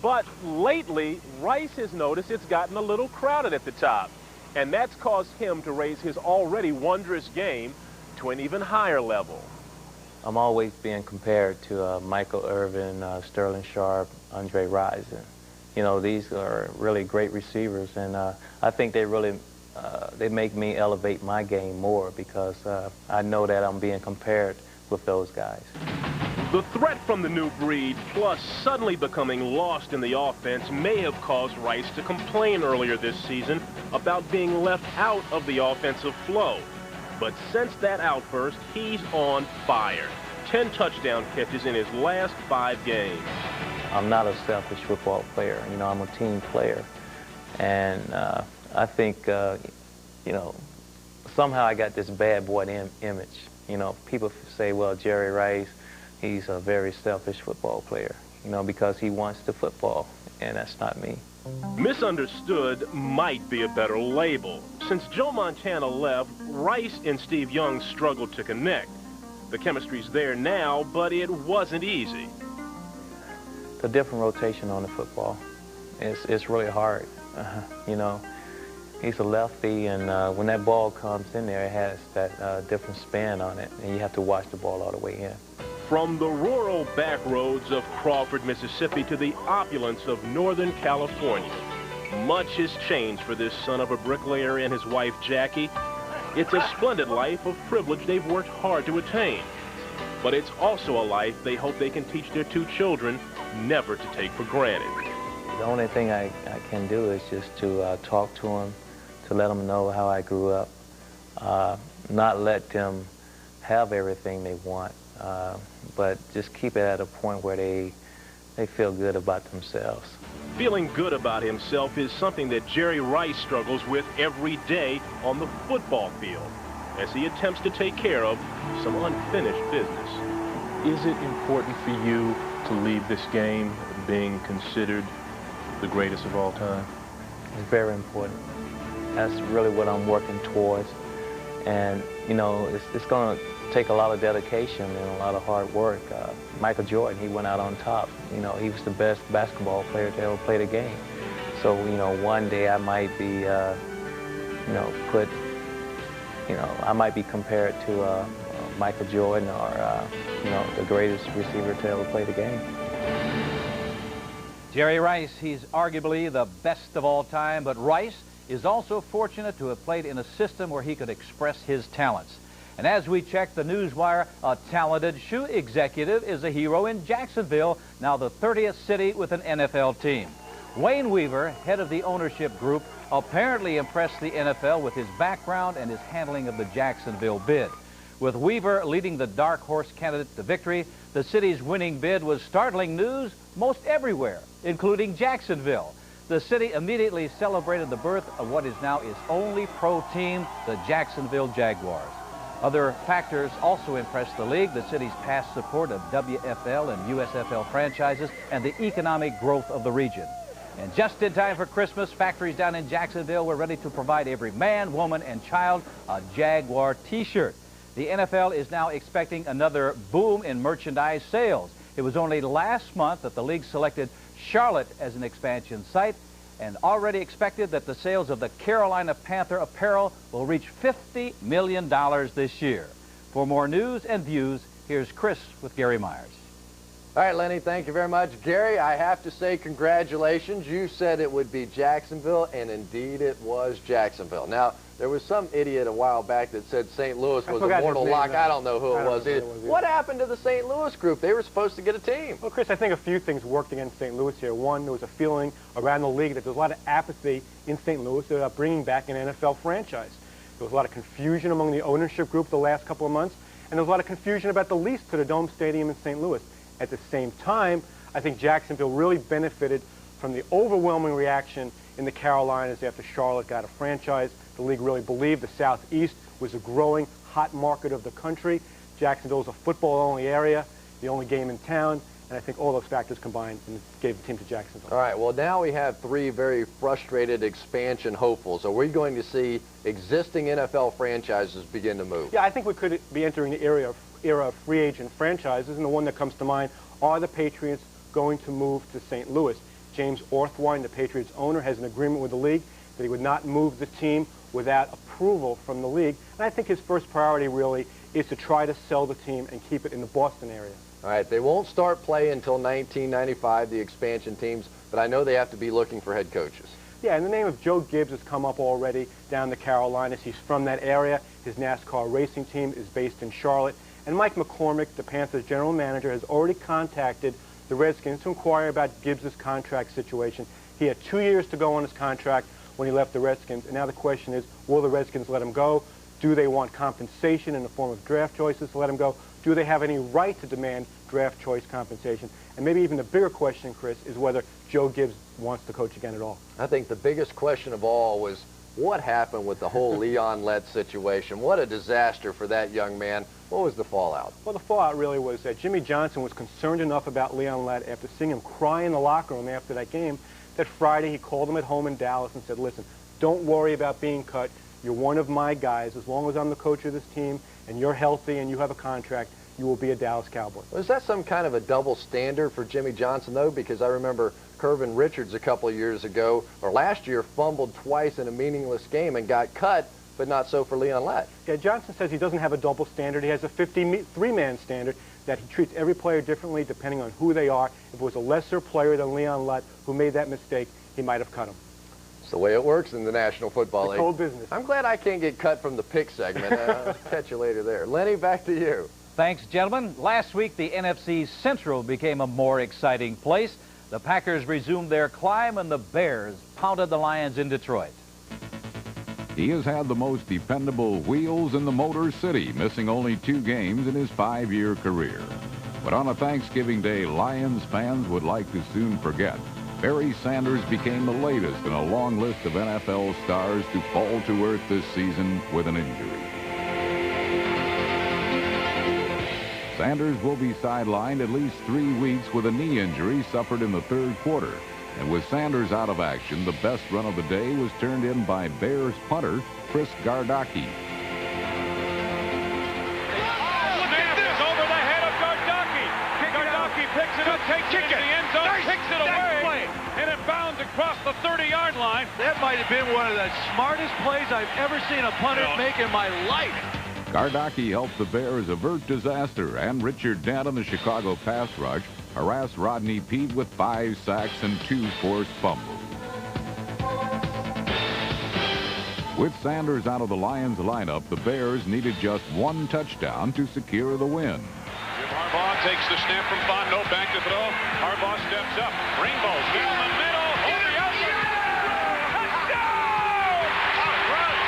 Q: But lately, Rice has noticed it's gotten a little crowded at the top. And that's caused him to raise his already wondrous game to an even higher level.
C: I'm always being compared to Michael Irvin, Sterling Sharp, Andre Rison. You know, these are really great receivers, and I think they really they make me elevate my game more because I know that I'm being compared with those guys.
Q: The threat from the new breed, plus suddenly becoming lost in the offense, may have caused Rice to complain earlier this season about being left out of the offensive flow. But since that outburst, he's on fire. 10 touchdown catches in his last 5 games.
C: I'm not a selfish football player. You know, I'm a team player. And I think, you know, somehow I got this bad boy image. You know, people say, well, Jerry Rice, he's a very selfish football player, you know, because he wants the football, and that's not me.
Q: Misunderstood might be a better label. Since Joe Montana left, Rice and Steve Young struggled to connect. The chemistry's there now, but it wasn't easy.
C: The different rotation on the football, it's really hard. You know, he's a lefty, and when that ball comes in there, it has that different spin on it, and you have to watch the ball all the way in.
Q: From the rural back roads of Crawford, Mississippi to the opulence of Northern California, much has changed for this son of a bricklayer and his wife, Jackie. It's a splendid life of privilege they've worked hard to attain. But it's also a life they hope they can teach their 2 children never to take for granted.
C: The only thing I can do is just to talk to them, to let them know how I grew up, not let them have everything they want, but just keep it at a point where they they feel good about themselves.
Q: Feeling good about himself is something that Jerry Rice struggles with every day on the football field as he attempts to take care of some unfinished business. Is it important for you to leave this game being considered the greatest of all time?
C: It's very important. That's really what I'm working towards. And, you know, it's going to take a lot of dedication and a lot of hard work. Michael Jordan, he went out on top. You know, he was the best basketball player to ever play the game. So, you know, one day I might be, you know, I might be compared to Michael Jordan or, you know, the greatest receiver to ever play the game.
E: Jerry Rice, he's arguably the best of all time, but Rice is also fortunate to have played in a system where he could express his talents. And as we check the newswire, a talented shoe executive is a hero in Jacksonville, now the 30th city with an NFL team. Wayne Weaver, head of the ownership group, apparently impressed the NFL with his background and his handling of the Jacksonville bid. With Weaver leading the dark horse candidate to victory, the city's winning bid was startling news most everywhere, including Jacksonville. The city immediately celebrated the birth of what is now its only pro team, the Jacksonville Jaguars. Other factors also impressed the league: the city's past support of WFL and USFL franchises and the economic growth of the region. And just in time for Christmas, factories down in Jacksonville were ready to provide every man, woman, and child a Jaguar t-shirt. The NFL is now expecting another boom in merchandise sales. It was only last month that the league selected Charlotte as an expansion site and already expected that the sales of the Carolina Panther apparel will reach $50 million this year. For more news and views, here's Chris with Gary Myers.
F: All right, Lenny, thank you very much. Gary, I have to say congratulations. You said it would be Jacksonville, and indeed it was Jacksonville. Now, there was some idiot a while back that said St. Louis was a mortal lock. I don't know who it was either. What happened to the St. Louis group? They were supposed to get a team.
R: Well, Chris, I think a few things worked against St. Louis here. One, there was a feeling around the league that there was a lot of apathy in St. Louis about bringing back an NFL franchise. There was a lot of confusion among the ownership group the last couple of months, and there was a lot of confusion about the lease to the Dome Stadium in St. Louis. At the same time, I think Jacksonville really benefited from the overwhelming reaction in the Carolinas after Charlotte got a franchise. The league really believed the Southeast was a growing, hot market of the country. Jacksonville is a football-only area, the only game in town, and I think all those factors combined and gave the team to Jacksonville.
F: All right, well, now we have three very frustrated expansion hopefuls. Are we going to see existing NFL franchises begin to move?
R: Yeah, I think we could be entering the era of free agent franchises, and the one that comes to mind are the Patriots going to move to St. Louis. James Orthwein, the Patriots owner, has an agreement with the league that he would not move the team without approval from the league, and I think his first priority really is to try to sell the team and keep it in the Boston area.
F: All right, they won't start play until 1995, the expansion teams, but I know they have to be looking for head coaches.
R: Yeah, and the name of Joe Gibbs has come up already down the Carolinas. He's from that area. His NASCAR racing team is based in Charlotte. And Mike McCormick, the Panthers general manager, has already contacted the Redskins to inquire about Gibbs' contract situation. He had 2 years to go on his contract when he left the Redskins, and now the question is, will the Redskins let him go? Do they want compensation in the form of draft choices to let him go? Do they have any right to demand draft choice compensation? And maybe even the bigger question, Chris, is whether Joe Gibbs wants to coach again at all.
F: I think the biggest question of all was what happened with the whole Leon Lett situation. What a disaster for that young man. What was the fallout?
R: Well, the fallout really was that Jimmy Johnson was concerned enough about Leon Lett after seeing him cry in the locker room after that game that Friday he called him at home in Dallas and said, listen, don't worry about being cut. You're one of my guys. As long as I'm the coach of this team and you're healthy and you have a contract, you will be a Dallas Cowboy.
F: Was that some kind of a double standard for Jimmy Johnson, though? Because I remember Curvin Richards a couple of years ago, or last year, fumbled twice in a meaningless game and got cut, but not so for Leon Lett.
R: Yeah, Johnson says he doesn't have a double standard. He has a 53-man standard that he treats every player differently depending on who they are. If it was a lesser player than Leon Lett who made that mistake, he might have cut him.
F: It's the way it works in the National Football League.
R: It's cold business.
F: I'm glad I can't get cut from the pick segment. I'll catch you later there. Lenny, back to you.
E: Thanks, gentlemen. Last week, the NFC Central became a more exciting place. The Packers resumed their climb, and the Bears pounded the Lions in Detroit.
A: He has had the most dependable wheels in the Motor City, missing only 2 games in his 5-year career. But on a Thanksgiving Day Lions fans would like to soon forget, Barry Sanders became the latest in a long list of NFL stars to fall to earth this season with an injury. Sanders will be sidelined at least 3 weeks with a knee injury suffered in the third quarter. And with Sanders out of action, the best run of the day was turned in by Bears punter Chris Gardocki.
H: Over the head of Gardocki. Gardocki picks it up, takes it into the end zone, kicks it away, and it bounds across the 30-yard line.
B: That might have been one of the smartest plays I've ever seen a punter make in my life.
A: Gardocki helped the Bears avert disaster, and Richard Dent on the Chicago pass rush harassed Rodney Peete with 5 sacks and 2 forced fumbles. With Sanders out of the Lions lineup, the Bears needed just 1 touchdown to secure the win.
I: Jim Harbaugh takes the snap from Fondo, back to throw. Harbaugh steps up. Rainbows down the middle. Over the outside. Touchdown! All right.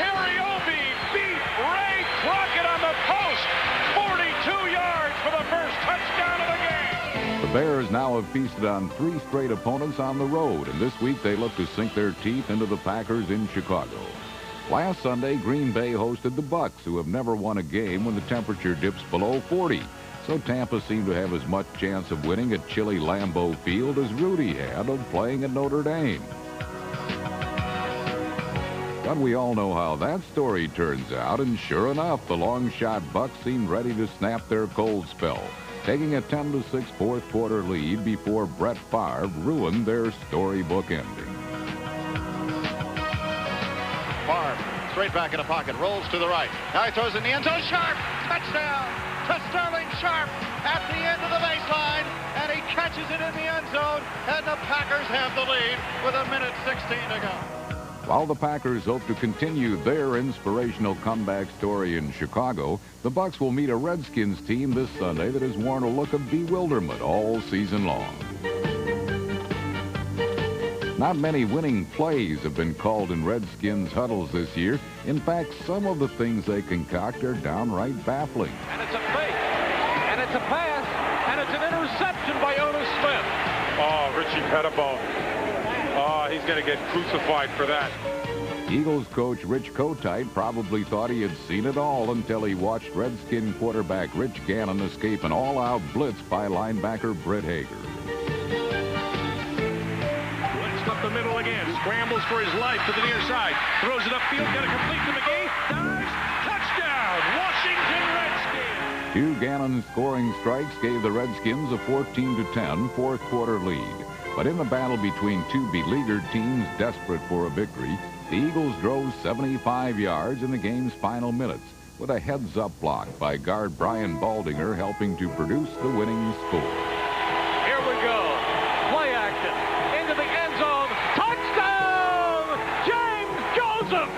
I: Terry Obie beat Ray Crockett on the post. 42 yards for the first touchdown of the game.
A: The Bears now have feasted on 3 straight opponents on the road, and this week they look to sink their teeth into the Packers in Chicago. Last Sunday, Green Bay hosted the Bucs, who have never won a game when the temperature dips below 40. So Tampa seemed to have as much chance of winning at chilly Lambeau Field as Rudy had of playing at Notre Dame. But we all know how that story turns out, and sure enough, the long-shot Bucs seemed ready to snap their cold spell, taking a 10-6 fourth quarter lead before Brett Favre ruined their storybook ending.
S: Favre straight back in the pocket, rolls to the right. Now he throws in the end zone. Sharp, touchdown to Sterling Sharp at the end of the baseline, and he catches it in the end zone, and the Packers have the lead with 1:16 to go.
A: While the Packers hope to continue their inspirational comeback story in Chicago, the Bucs will meet a Redskins team this Sunday that has worn a look of bewilderment all season long. Not many winning plays have been called in Redskins huddles this year. In fact, some of the things they concoct are downright baffling.
H: And it's a fake, and it's a pass, and it's an interception by Otis Smith.
J: Oh, Richie Pettibone. Oh, he's going to get crucified for that.
A: Eagles coach Rich Kotite probably thought he had seen it all until he watched Redskin quarterback Rich Gannon escape an all-out blitz by linebacker Britt Hager.
I: Blitzed up the middle again. Scrambles for his life to the near side. Throws it upfield. Got to complete to McGee. Dives. Touchdown. Washington Redskins.
A: 2 Gannon scoring strikes gave the Redskins a 14-10 fourth quarter lead. But in the battle between 2 beleaguered teams desperate for a victory, the Eagles drove 75 yards in the game's final minutes with a heads-up block by guard Brian Baldinger helping to produce the winning score.
H: Here we go. Play action. Into the end zone. Touchdown! James Joseph!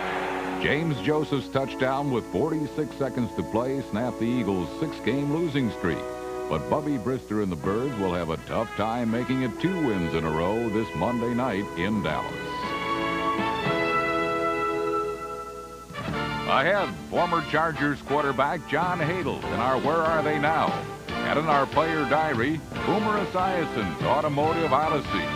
A: James Joseph's touchdown with 46 seconds to play snapped the Eagles' 6-game losing streak. But Bubby Brister and the Birds will have a tough time making it 2 wins in a row this Monday night in Dallas. Ahead, former Chargers quarterback John Hadel in our Where Are They Now? And in our player diary, Boomer Esiason's Automotive Odyssey.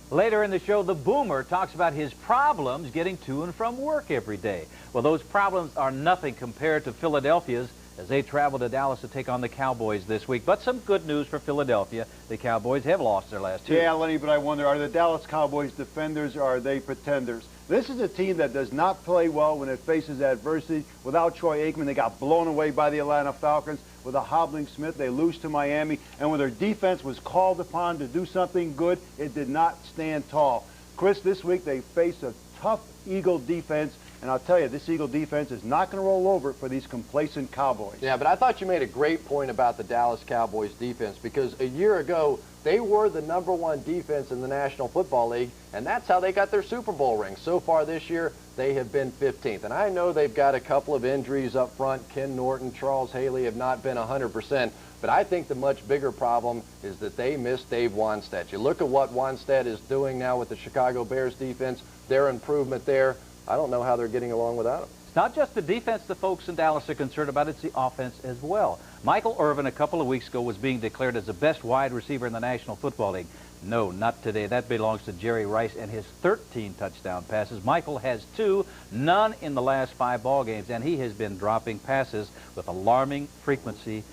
E: Later in the show, the Boomer talks about his problems getting to and from work every day. Well, those problems are nothing compared to Philadelphia's as they travel to Dallas to take on the Cowboys this week. But some good news for Philadelphia. The Cowboys have lost their last 2.
G: Yeah, Lenny, but I wonder, are the Dallas Cowboys defenders or are they pretenders? This is a team that does not play well when it faces adversity. Without Troy Aikman, they got blown away by the Atlanta Falcons. With a hobbling Smith, they lose to Miami. And when their defense was called upon to do something good, it did not stand tall. Chris, this week they face a tough Eagle defense. And I'll tell you, this Eagle defense is not going to roll over for these complacent Cowboys.
F: Yeah, but I thought you made a great point about the Dallas Cowboys defense because a year ago, they were the #1 defense in the National Football League, and that's how they got their Super Bowl ring. So far this year, they have been 15th. And I know they've got a couple of injuries up front. Ken Norton, Charles Haley have not been 100%. But I think the much bigger problem is that they missed Dave Wannstedt. You look at what Wannstedt is doing now with the Chicago Bears defense, their improvement there. I don't know how they're getting along without him.
E: It's not just the defense the folks in Dallas are concerned about, it's the offense as well. Michael Irvin a couple of weeks ago was being declared as the best wide receiver in the National Football League. No, not today. That belongs to Jerry Rice and his 13 touchdown passes. Michael has 2, none in the last 5 ball games, and he has been dropping passes with alarming frequency.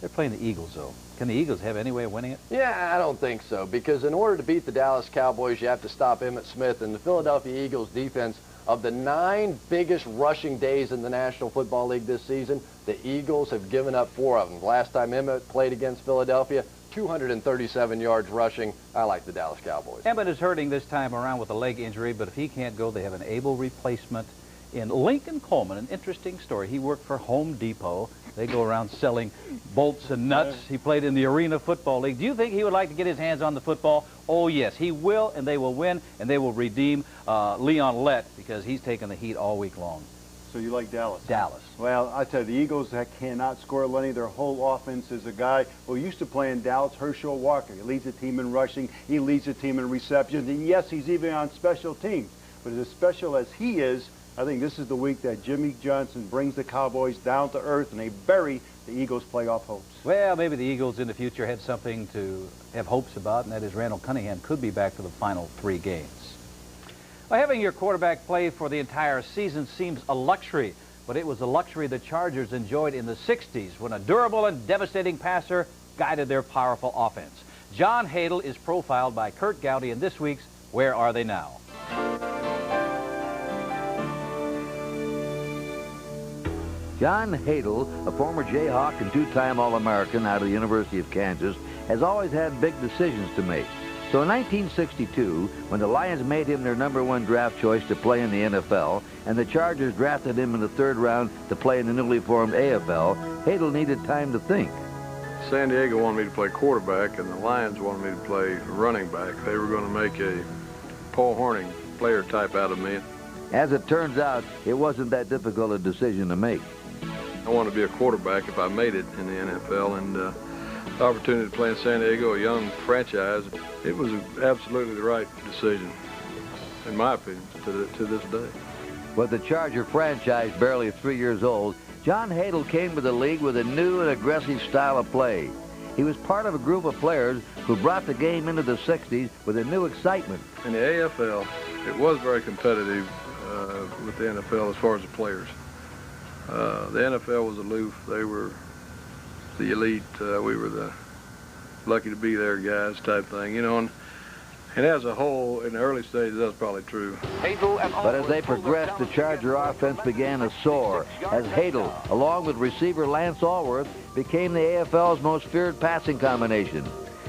E: They're playing the Eagles, though. Can the Eagles have any way of winning it?
F: Yeah, I don't think so, because in order to beat the Dallas Cowboys, you have to stop Emmitt Smith, and the Philadelphia Eagles defense, of the 9 biggest rushing days in the National Football League this season, the Eagles have given up 4 of them. Last time Emmitt played against Philadelphia, 237 yards rushing. I like the Dallas Cowboys.
E: Emmitt is hurting this time around with a leg injury, but if he can't go, they have an able replacement in Lincoln Coleman. An interesting story. He worked for Home Depot. They go around selling bolts and nuts. He played in the Arena Football League. Do you think he would like to get his hands on the football? Oh, yes, he will, and they will win, and they will redeem Leon Lett because he's taken the heat all week long.
G: So you like Dallas?
E: Dallas.
G: Well, I tell you, the Eagles cannot score, Lenny. Their whole offense is a guy who used to play in Dallas, Herschel Walker. He leads the team in rushing. He leads the team in receptions. And, yes, he's even on special teams. But as special as he is, I think this is the week that Jimmy Johnson brings the Cowboys down to earth and they bury the Eagles' playoff hopes.
E: Well, maybe the Eagles in the future had something to have hopes about, and that is Randall Cunningham could be back for the final 3 games. Well, having your quarterback play for the entire season seems a luxury, but it was a luxury the Chargers enjoyed in the 60s when a durable and devastating passer guided their powerful offense. John Hadl is profiled by Kurt Gowdy in this week's Where Are They Now?
T: John Hadl, a former Jayhawk and 2-time All-American out of the University of Kansas, has always had big decisions to make. So in 1962, when the Lions made him their #1 draft choice to play in the NFL, and the Chargers drafted him in the 3rd round to play in the newly formed AFL, Hadl needed time to think.
U: San Diego wanted me to play quarterback, and the Lions wanted me to play running back. They were going to make a Paul Hornung player type out of me.
T: As it turns out, it wasn't that difficult a decision to make.
U: I wanted to be a quarterback if I made it in the NFL, and the opportunity to play in San Diego, a young franchise, it was absolutely the right decision, in my opinion, to this day.
T: With the Charger franchise barely 3 years old, John Hadl came to the league with a new and aggressive style of play. He was part of a group of players who brought the game into the 60s with a new excitement.
U: In the AFL, it was very competitive with the NFL as far as the players. The NFL was aloof. They were the elite. We were the lucky to be there guys type thing, you know. And as a whole, in the early stages, that's probably true.
T: But as they progressed, the Charger offense began to soar as Hadl, along with receiver Lance Allworth, became the AFL's most feared passing combination.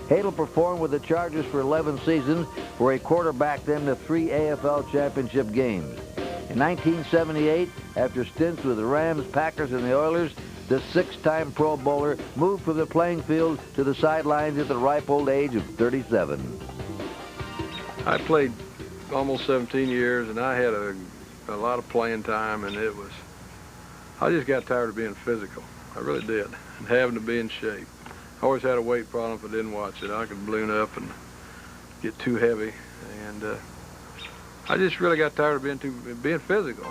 T: Hadl performed with the Chargers for 11 seasons, where he quarterbacked them to 3 AFL championship games. In 1978, after stints with the Rams, Packers, and the Oilers, the 6-time Pro Bowler moved from the playing field to the sidelines at the ripe old age of 37.
U: I played almost 17 years, and I had a lot of playing time, and I just got tired of being physical. I really did, and having to be in shape. I always had a weight problem if I didn't watch it. I could balloon up and get too heavy, and I just really got tired of being physical.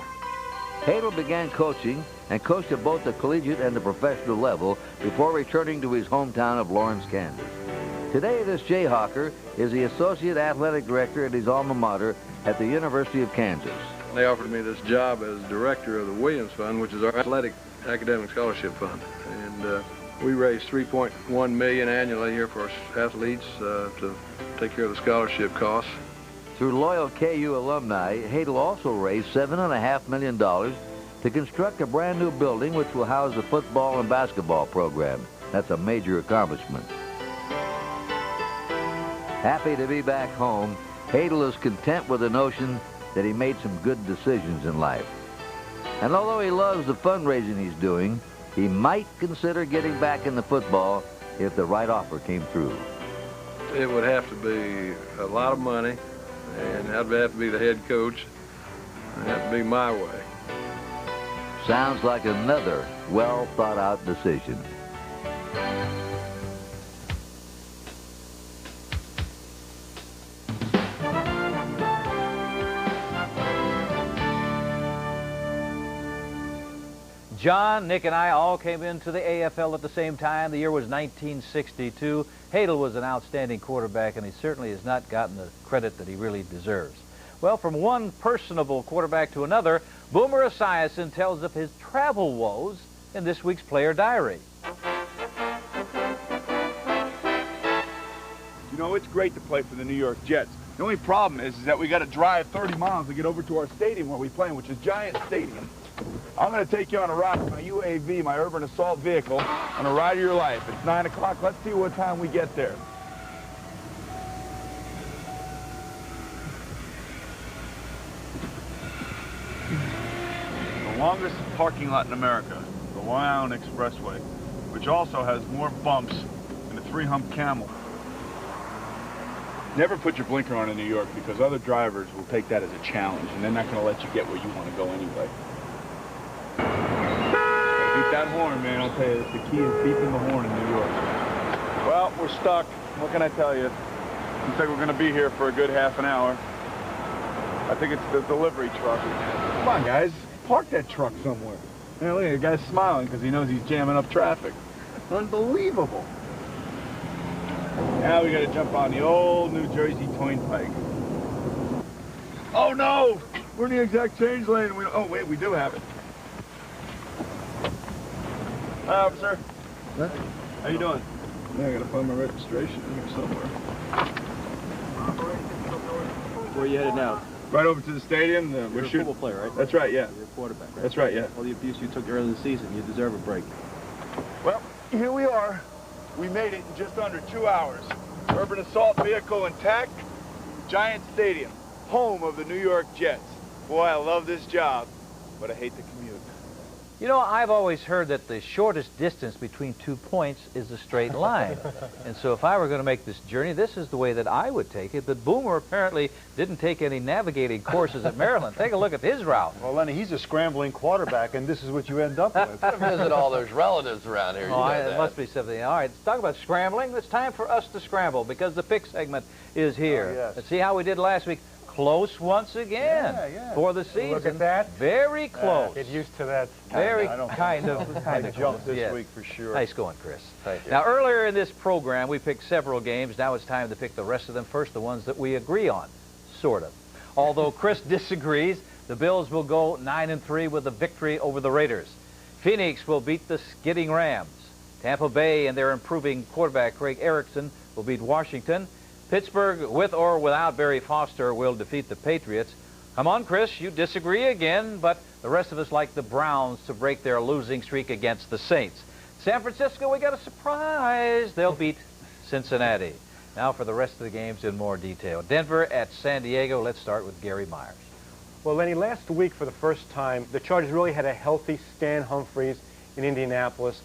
T: Hadl began coaching and coached at both the collegiate and the professional level before returning to his hometown of Lawrence, Kansas. Today, this Jayhawker is the associate athletic director at his alma mater at the University of Kansas.
U: They offered me this job as director of the Williams Fund, which is our athletic academic scholarship fund. And we raise $3.1 million annually here for our athletes to take care of the scholarship costs.
T: Through loyal KU alumni, Hadl also raised $7.5 million to construct a brand new building which will house the football and basketball program. That's a major accomplishment. Happy to be back home, Hadl is content with the notion that he made some good decisions in life. And although he loves the fundraising he's doing, he might consider getting back into football if the right offer came through.
U: It would have to be a lot of money, and I'd have to be the head coach. It'd have to be my way.
T: Sounds like another well-thought-out decision.
E: John, Nick, and I all came into the AFL at the same time. The year was 1962. Hadel was an outstanding quarterback, and he certainly has not gotten the credit that he really deserves. Well, from one personable quarterback to another, Boomer Esiason tells of his travel woes in this week's Player Diary.
L: You know, it's great to play for the New York Jets. The only problem is that we got to drive 30 miles to get over to our stadium where we play, which is Giant Stadium. I'm going to take you on a ride with my UAV, my urban assault vehicle, on a ride of your life. It's 9 o'clock. Let's see what time we get there. The longest parking lot in America, the Long Island Expressway, which also has more bumps than a 3-hump camel. Never put your blinker on in New York because other drivers will take that as a challenge, and they're not going to let you get where you want to go anyway. Beat that horn, man. I'll tell you, the key is beeping the horn in New York. Well, we're stuck. What can I tell you? Looks like we're going to be here for a good half an hour. I think it's the delivery truck. Come on, guys. Park that truck somewhere. Man, look at the guy's smiling because he knows he's jamming up traffic. Unbelievable. Now we got to jump on the old New Jersey Turnpike. Oh, no! We're in the exact change lane. Oh, wait, we do have it. Hi, officer. Huh? How you doing? Yeah, I got to find my registration in here somewhere.
V: Where are you headed now?
L: Right over to the stadium.
V: You're a football player, right?
L: That's right, yeah.
V: You're a quarterback, right?
L: That's right, yeah.
V: All the abuse you took early in the season, you deserve a break.
L: Well, here we are. We made it in just under 2 hours. Urban assault vehicle intact. Giant Stadium, home of the New York Jets. Boy, I love this job, but I hate the commute.
E: You know, I've always heard that the shortest distance between 2 points is a straight line. And so if I were going to make this journey, this is the way that I would take it. But Boomer apparently didn't take any navigating courses at Maryland. Take a look at his route.
G: Well, Lenny, he's a scrambling quarterback, and this is what you end up with.
F: Visit all those relatives around here.
E: It must be something. All right, let's talk about scrambling. It's time for us to scramble because the pick segment is here.
G: Oh, yes.
E: Let's see how we did last week. Close once again for the season.
R: Look at that.
E: Very close.
R: Get used to that.
E: Very kind of
G: jumped
E: close.
G: this week for sure.
E: Nice going, Chris.
F: Thank you.
E: Now, earlier in this program, we picked several games. Now it's time to pick the rest of them. First, the ones that we agree on, sort of. Although Chris disagrees, the Bills will go 9-3 with a victory over the Raiders. Phoenix will beat the skidding Rams. Tampa Bay and their improving quarterback, Craig Erickson, will beat Washington. Pittsburgh, with or without Barry Foster, will defeat the Patriots. Come on, Chris, you disagree again, but the rest of us like the Browns to break their losing streak against the Saints. San Francisco, we got a surprise. They'll beat Cincinnati. Now for the rest of the games in more detail. Denver at San Diego. Let's start with Gary Myers.
R: Well, Lenny, last week for the first time, the Chargers really had a healthy Stan Humphries in Indianapolis.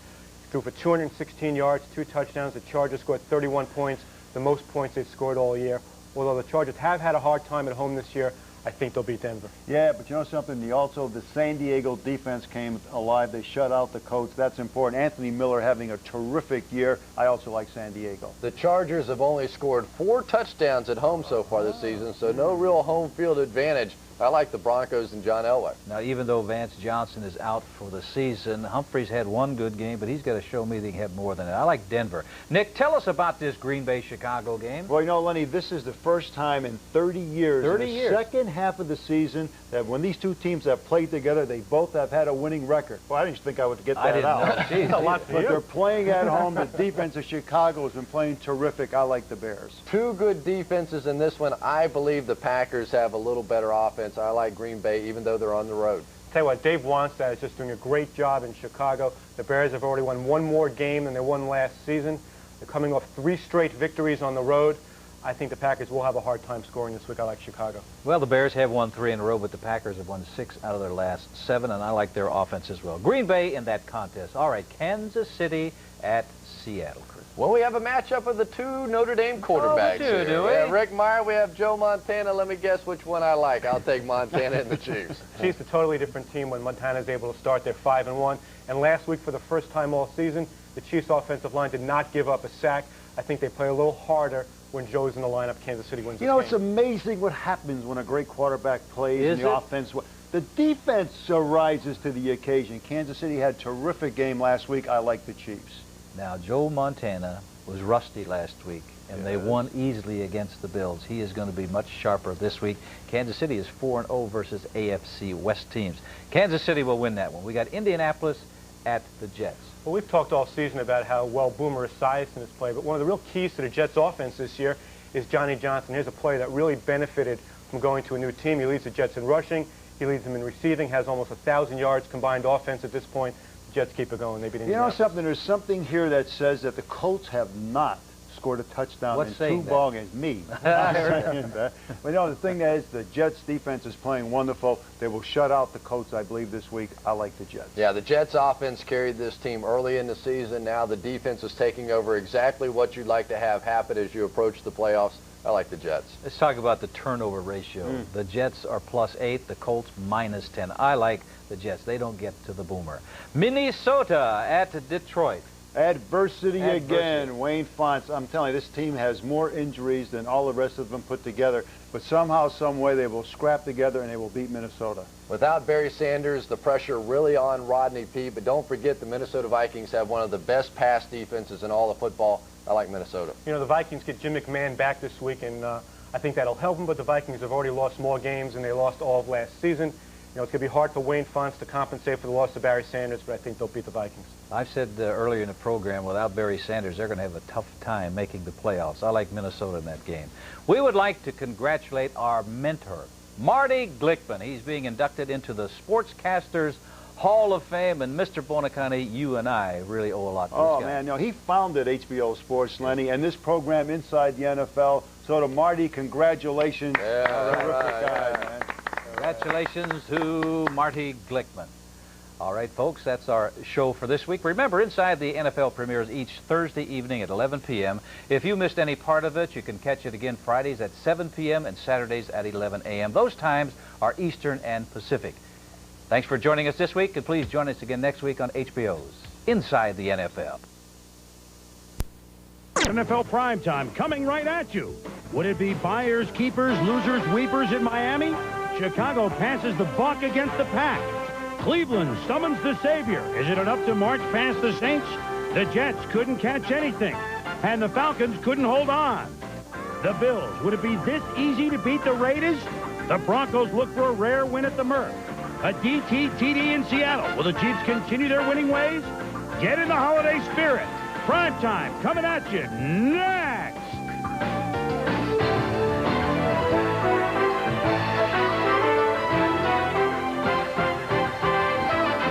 R: He threw for 216 yards, 2 touchdowns. The Chargers scored 31 points. The most points they've scored all year. Although the Chargers have had a hard time at home this year, I think they'll beat Denver.
G: Yeah, but you know something? The San Diego defense came alive. They shut out the coach. That's important. Anthony Miller having a terrific year. I also like San Diego.
F: The Chargers have only scored 4 touchdowns at home so far this season, so no real home field advantage. I like the Broncos and John Elway.
E: Now, even though Vance Johnson is out for the season, Humphries had one good game, but he's got to show me that he can have more than that. I like Denver. Nick, tell us about this Green Bay-Chicago game.
G: Well, you know, Lenny, this is the first time in 30 years, in the second half of the season, that when these two teams have played together, they both have had a winning record. Well, I didn't think I would get that out.
E: Jeez, a lot
G: but they're playing at home. The defense of Chicago has been playing terrific. I like the Bears.
F: 2 good defenses in this one. I believe the Packers have a little better offense. I like Green Bay, even though they're on the road.
R: Tell you what, Dave Wannstedt is just doing a great job in Chicago. The Bears have already won 1 more game than they won last season. They're coming off 3 straight victories on the road. I think the Packers will have a hard time scoring this week. I like Chicago.
E: Well, the Bears have won 3 in a row, but the Packers have won 6 out of their last 7, and I like their offense as well. Green Bay in that contest. All right, Kansas City at Seattle, Chris.
F: Well, we have a matchup of the 2 Notre Dame quarterbacks here.
E: Do we?
F: We have Rick Meyer, we have Joe Montana. Let me guess which one I like. I'll take Montana and the Chiefs.
R: Chiefs a totally different team when Montana's able to start. They're 5-1. And last week, for the first time all season, the Chiefs' offensive line did not give up a sack. I think they play a little harder when Joe's in the lineup. Kansas City wins.
G: You know, it's amazing what happens when a great quarterback plays and the offense. The defense rises to the occasion. Kansas City had a terrific game last week. I like the Chiefs.
E: Now, Joe Montana was rusty last week, and they won easily against the Bills. He is going to be much sharper this week. Kansas City is 4-0 versus AFC West teams. Kansas City will win that one. We got Indianapolis at the Jets.
R: Well, we've talked all season about how well Boomer is sized in his play, but one of the real keys to the Jets' offense this year is Johnny Johnson. Here's a player that really benefited from going to a new team. He leads the Jets in rushing. He leads them in receiving, has almost 1,000 yards combined offense at this point. The Jets keep it going. They beat Indianapolis.
G: You know something? There's something here that says that the Colts have not scored a touchdown in 2 ball games. Me. I'm saying that. But you know, the thing is, the Jets' defense is playing wonderful. They will shut out the Colts, I believe, this week. I like the Jets.
F: Yeah, the Jets' offense carried this team early in the season. Now the defense is taking over exactly what you'd like to have happen as you approach the playoffs. I like the Jets.
E: Let's talk about the turnover ratio. The Jets are +8, the Colts -10. I like the Jets. They don't get to the Boomer. Minnesota at Detroit.
G: Adversity again. Wayne Fonts. I'm telling you, this team has more injuries than all the rest of them put together. But somehow, some way, they will scrap together and they will beat Minnesota.
F: Without Barry Sanders, the pressure really on Rodney Peete. But don't forget, the Minnesota Vikings have one of the best pass defenses in all of football. I like Minnesota.
R: You know, the Vikings get Jim McMahon back this week, and I think that'll help them. But the Vikings have already lost more games than they lost all of last season. You know, it's going to be hard for Wayne Fonts to compensate for the loss of Barry Sanders, but I think they'll beat the Vikings.
E: I've said earlier in the program, without Barry Sanders, they're going to have a tough time making the playoffs. I like Minnesota in that game. We would like to congratulate our mentor, Marty Glickman. He's being inducted into the Sportscasters Hall of Fame, and Mr. Bonacani, you and I really owe a lot to this guy.
G: Oh, man, no, he founded HBO Sports, Lenny, and this program Inside the NFL. So to Marty, congratulations. Terrific guy, man.
E: Congratulations to Marty Glickman. All right, folks, that's our show for this week. Remember, Inside the NFL premieres each Thursday evening at 11 p.m. If you missed any part of it, you can catch it again Fridays at 7 p.m. and Saturdays at 11 a.m. Those times are Eastern and Pacific. Thanks for joining us this week, and please join us again next week on HBO's Inside the NFL.
H: NFL Primetime coming right at you. Would it be buyers, keepers, losers, weepers in Miami? Chicago passes the buck against the pack. Cleveland summons the savior. Is it enough to march past the Saints? The Jets couldn't catch anything, and the Falcons couldn't hold on. The Bills, would it be this easy to beat the Raiders? The Broncos look for a rare win at the Murph. A DT-TD in Seattle. Will the Chiefs continue their winning ways? Get in the holiday spirit. Prime time coming at you now.